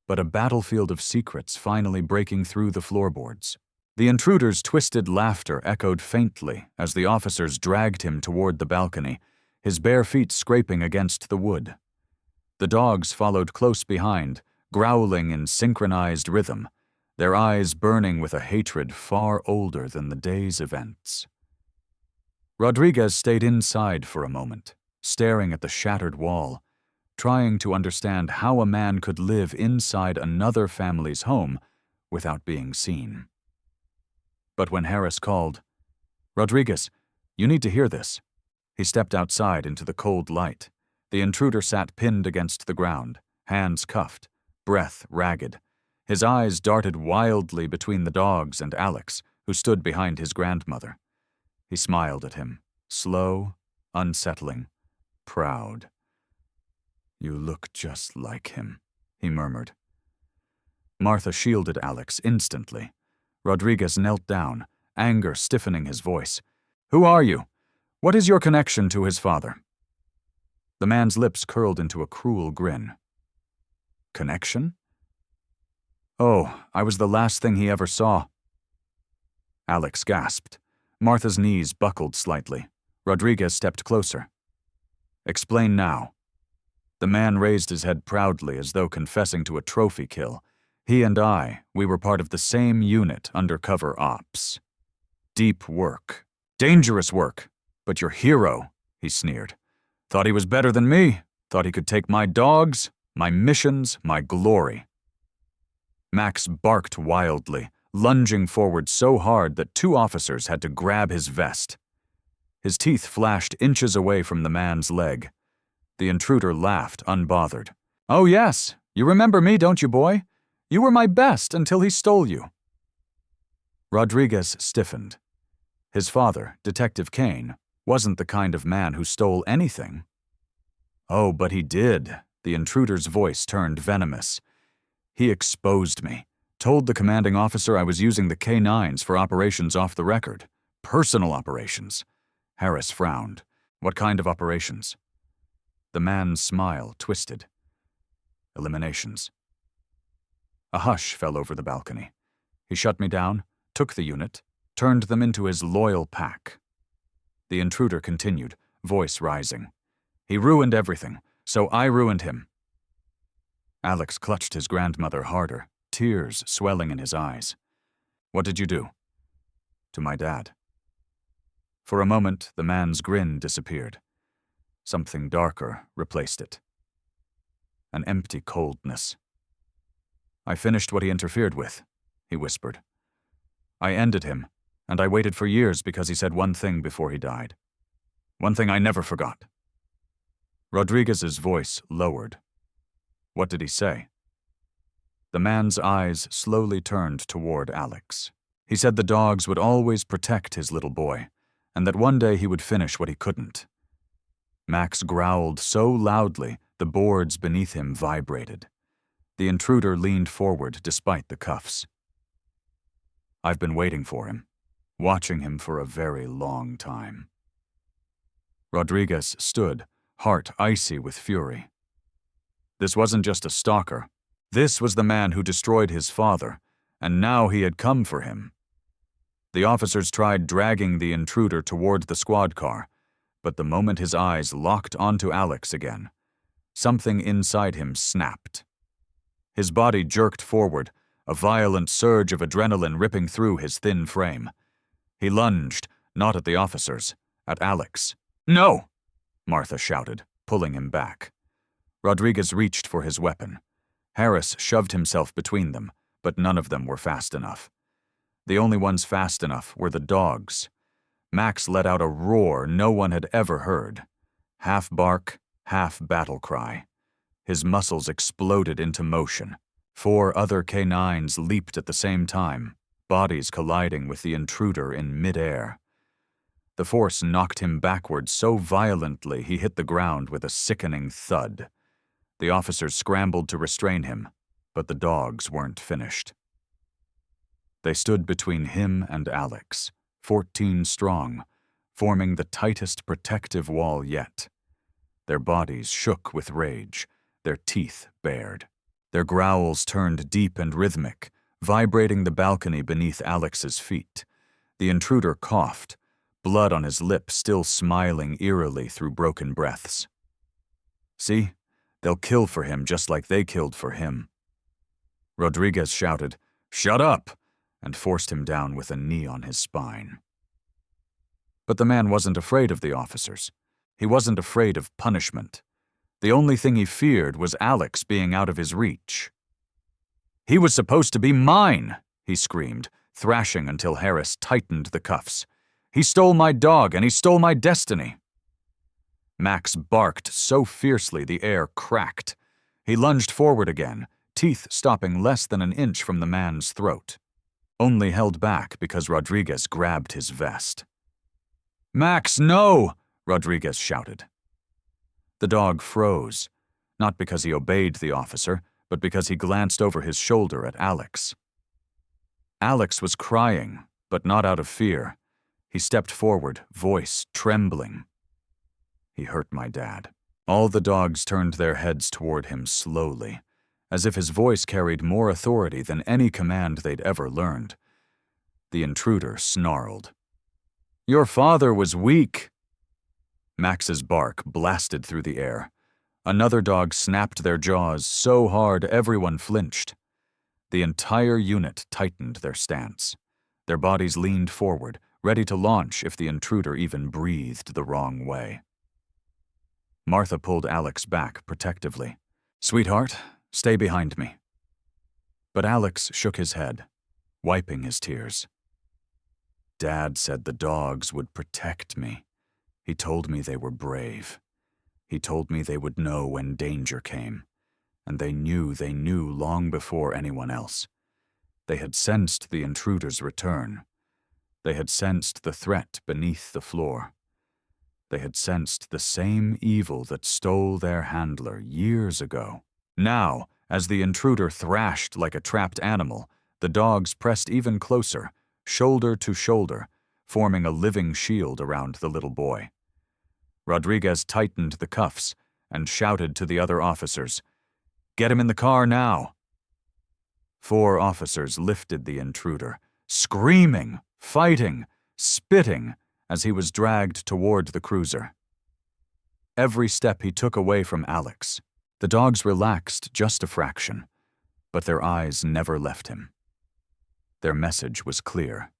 but a battlefield of secrets finally breaking through the floorboards." The intruder's twisted laughter echoed faintly as the officers dragged him toward the balcony, his bare feet scraping against the wood. The dogs followed close behind, growling in synchronized rhythm, their eyes burning with a hatred far older than the day's events. Rodriguez stayed inside for a moment, staring at the shattered wall, trying to understand how a man could live inside another family's home without being seen. But when Harris called, "Rodriguez, you need to hear this," he stepped outside into the cold light. The intruder sat pinned against the ground, hands cuffed, breath ragged. His eyes darted wildly between the dogs and Alex, who stood behind his grandmother. He smiled at him, slow, unsettling, proud. "You look just like him," he murmured. Martha shielded Alex instantly. Rodriguez knelt down, anger stiffening his voice. "Who are you? What is your connection to his father?" The man's lips curled into a cruel grin. "Connection? Oh, I was the last thing he ever saw." Alex gasped. Martha's knees buckled slightly. Rodriguez stepped closer. "Explain now." The man raised his head proudly as though confessing to a trophy kill. "We were part of the same unit, undercover ops. Deep work. Dangerous work. But your hero," he sneered. "Thought he was better than me. Thought he could take my dogs, my missions, my glory." Max barked wildly, lunging forward so hard that 2 officers had to grab his vest. His teeth flashed inches away from the man's leg. The intruder laughed, unbothered. "Oh yes, you remember me, don't you, boy? You were my best until he stole you." Rodriguez stiffened. His father, Detective Kane, wasn't the kind of man who stole anything. "Oh, but he did." The intruder's voice turned venomous. "He exposed me, told the commanding officer I was using the K-9s for operations off the record. Personal operations." Harris frowned. "What kind of operations?" The man's smile twisted. "Eliminations." A hush fell over the balcony. He shut me down, took the unit, turned them into his loyal pack. The intruder continued, voice rising. "He ruined everything, so I ruined him." Alex clutched his grandmother harder, tears swelling in his eyes. "What did you do?" "To my dad." For a moment, the man's grin disappeared. Something darker replaced it. An empty coldness. "I finished what he interfered with," he whispered. "I ended him, and I waited for years because he said one thing before he died. One thing I never forgot." Rodriguez's voice lowered. "What did he say?" The man's eyes slowly turned toward Alex. "He said the dogs would always protect his little boy, and that one day he would finish what he couldn't." Max growled so loudly the boards beneath him vibrated. The intruder leaned forward despite the cuffs. "I've been waiting for him, watching him for a very long time." Rodriguez stood, heart icy with fury. This wasn't just a stalker. This was the man who destroyed his father, and now he had come for him. The officers tried dragging the intruder toward the squad car, but the moment his eyes locked onto Alex again, something inside him snapped. His body jerked forward, a violent surge of adrenaline ripping through his thin frame. He lunged, not at the officers, at Alex. "No!" Martha shouted, pulling him back. Rodriguez reached for his weapon. Harris shoved himself between them, but none of them were fast enough. The only ones fast enough were the dogs. Max let out a roar no one had ever heard. Half bark, half battle cry. His muscles exploded into motion. 4 other K-9s leaped at the same time, bodies colliding with the intruder in midair. The force knocked him backward so violently he hit the ground with a sickening thud. The officers scrambled to restrain him, but the dogs weren't finished. They stood between him and Alex, 14 strong, forming the tightest protective wall yet. Their bodies shook with rage, their teeth bared. Their growls turned deep and rhythmic, vibrating the balcony beneath Alex's feet. The intruder coughed, blood on his lip still smiling eerily through broken breaths. "See? They'll kill for him just like they killed for him." Rodriguez shouted, "Shut up!" and forced him down with a knee on his spine. But the man wasn't afraid of the officers. He wasn't afraid of punishment. The only thing he feared was Alex being out of his reach. "He was supposed to be mine!" he screamed, thrashing until Harris tightened the cuffs. "He stole my dog and he stole my destiny." Max barked so fiercely the air cracked. He lunged forward again, teeth stopping less than an inch from the man's throat. Only held back because Rodriguez grabbed his vest. "Max, no!" Rodriguez shouted. The dog froze, not because he obeyed the officer, but because he glanced over his shoulder at Alex. Alex was crying, but not out of fear. He stepped forward, voice trembling. "He hurt my dad." All the dogs turned their heads toward him slowly, as if his voice carried more authority than any command they'd ever learned. The intruder snarled. "Your father was weak." Max's bark blasted through the air. Another dog snapped their jaws so hard everyone flinched. The entire unit tightened their stance. Their bodies leaned forward, ready to launch if the intruder even breathed the wrong way. Martha pulled Alex back protectively. "Sweetheart, stay behind me." But Alex shook his head, wiping his tears. Dad said the dogs would protect me. He told me they were brave. He told me they would know when danger came, and they knew long before anyone else. They had sensed the intruder's return. They had sensed the threat beneath the floor. They had sensed the same evil that stole their handler years ago. Now, as the intruder thrashed like a trapped animal, the dogs pressed even closer, shoulder to shoulder, forming a living shield around the little boy. Rodriguez tightened the cuffs and shouted to the other officers, "Get him in the car now!" 4 officers lifted the intruder, screaming, fighting, spitting, as he was dragged toward the cruiser. Every step he took away from Alex, the dogs relaxed just a fraction, but their eyes never left him. Their message was clear.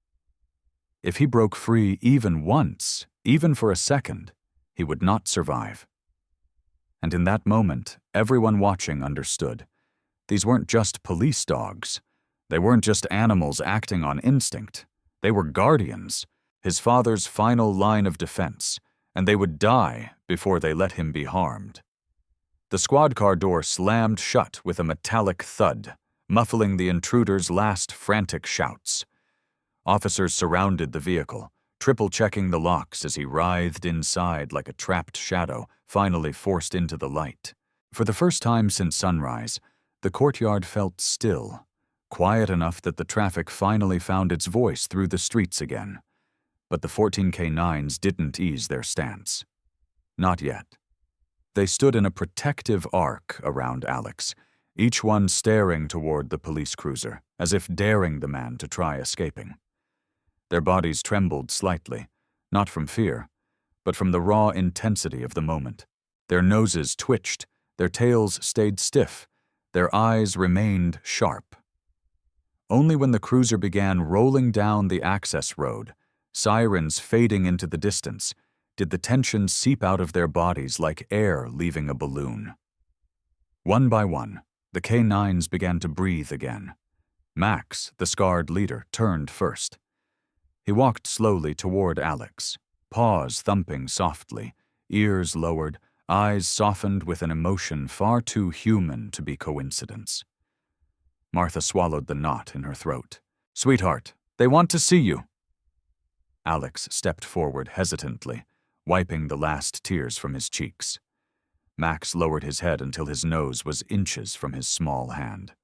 If he broke free even once, even for a second, he would not survive. And in that moment, everyone watching understood. These weren't just police dogs. They weren't just animals acting on instinct. They were guardians, his father's final line of defense, and they would die before they let him be harmed. The squad car door slammed shut with a metallic thud, muffling the intruder's last frantic shouts. Officers surrounded the vehicle, triple-checking the locks as he writhed inside like a trapped shadow, finally forced into the light. For the first time since sunrise, the courtyard felt still, quiet enough that the traffic finally found its voice through the streets again. But the 14 K9s didn't ease their stance. Not yet. They stood in a protective arc around Alex, each one staring toward the police cruiser, as if daring the man to try escaping. Their bodies trembled slightly, not from fear, but from the raw intensity of the moment. Their noses twitched, their tails stayed stiff, their eyes remained sharp. Only when the cruiser began rolling down the access road, sirens fading into the distance, did the tension seep out of their bodies like air leaving a balloon. One by one, the K9s began to breathe again. Max, the scarred leader, turned first. He walked slowly toward Alex, paws thumping softly, ears lowered, eyes softened with an emotion far too human to be coincidence. Martha swallowed the knot in her throat. "Sweetheart, they want to see you." Alex stepped forward hesitantly, wiping the last tears from his cheeks. Max lowered his head until his nose was inches from his small hand.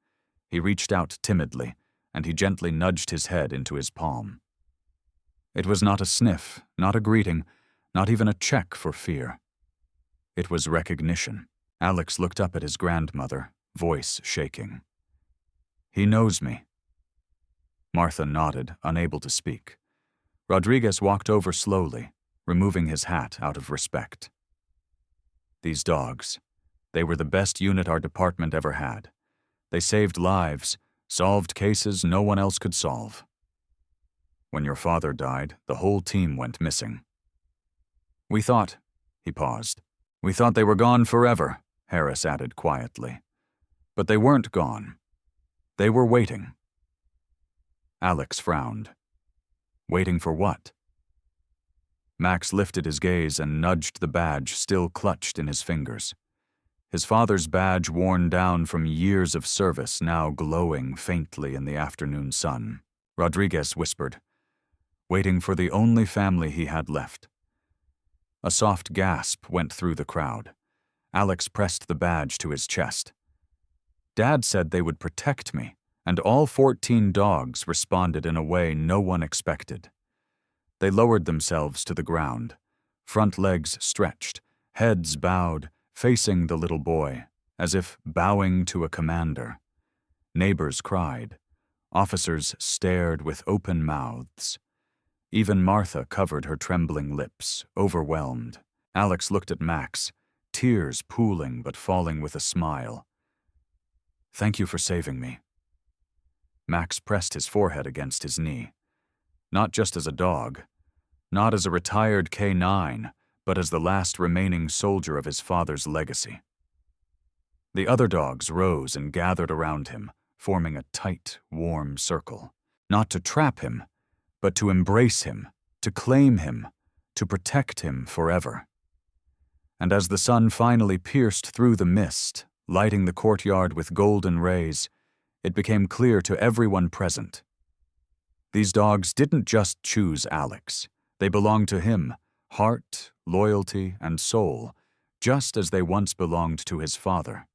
He reached out timidly, and he gently nudged his head into his palm. It was not a sniff, not a greeting, not even a check for fear. It was recognition. Alex looked up at his grandmother, voice shaking. "He knows me." Martha nodded, unable to speak. Rodriguez walked over slowly, removing his hat out of respect. These dogs, they were the best unit our department ever had. They saved lives, solved cases no one else could solve. When your father died, the whole team went missing. We thought, he paused, we thought they were gone forever, Harris added quietly. But they weren't gone. They were waiting. Alex frowned. Waiting for what? Max lifted his gaze and nudged the badge still clutched in his fingers. His father's badge worn down from years of service, now glowing faintly in the afternoon sun. Rodriguez whispered, "Waiting for the only family he had left." A soft gasp went through the crowd. Alex pressed the badge to his chest. Dad said they would protect me, and all 14 dogs responded in a way no one expected. They lowered themselves to the ground, front legs stretched, heads bowed, facing the little boy, as if bowing to a commander. Neighbors cried. Officers stared with open mouths. Even Martha covered her trembling lips, overwhelmed. Alex looked at Max, tears pooling but falling with a smile. "Thank you for saving me." Max pressed his forehead against his knee. Not just as a dog, not as a retired K9, but as the last remaining soldier of his father's legacy. The other dogs rose and gathered around him, forming a tight, warm circle. Not to trap him, but to embrace him, to claim him, to protect him forever. And as the sun finally pierced through the mist, lighting the courtyard with golden rays, it became clear to everyone present. These dogs didn't just choose Alex. They belonged to him, heart, loyalty, and soul, just as they once belonged to his father.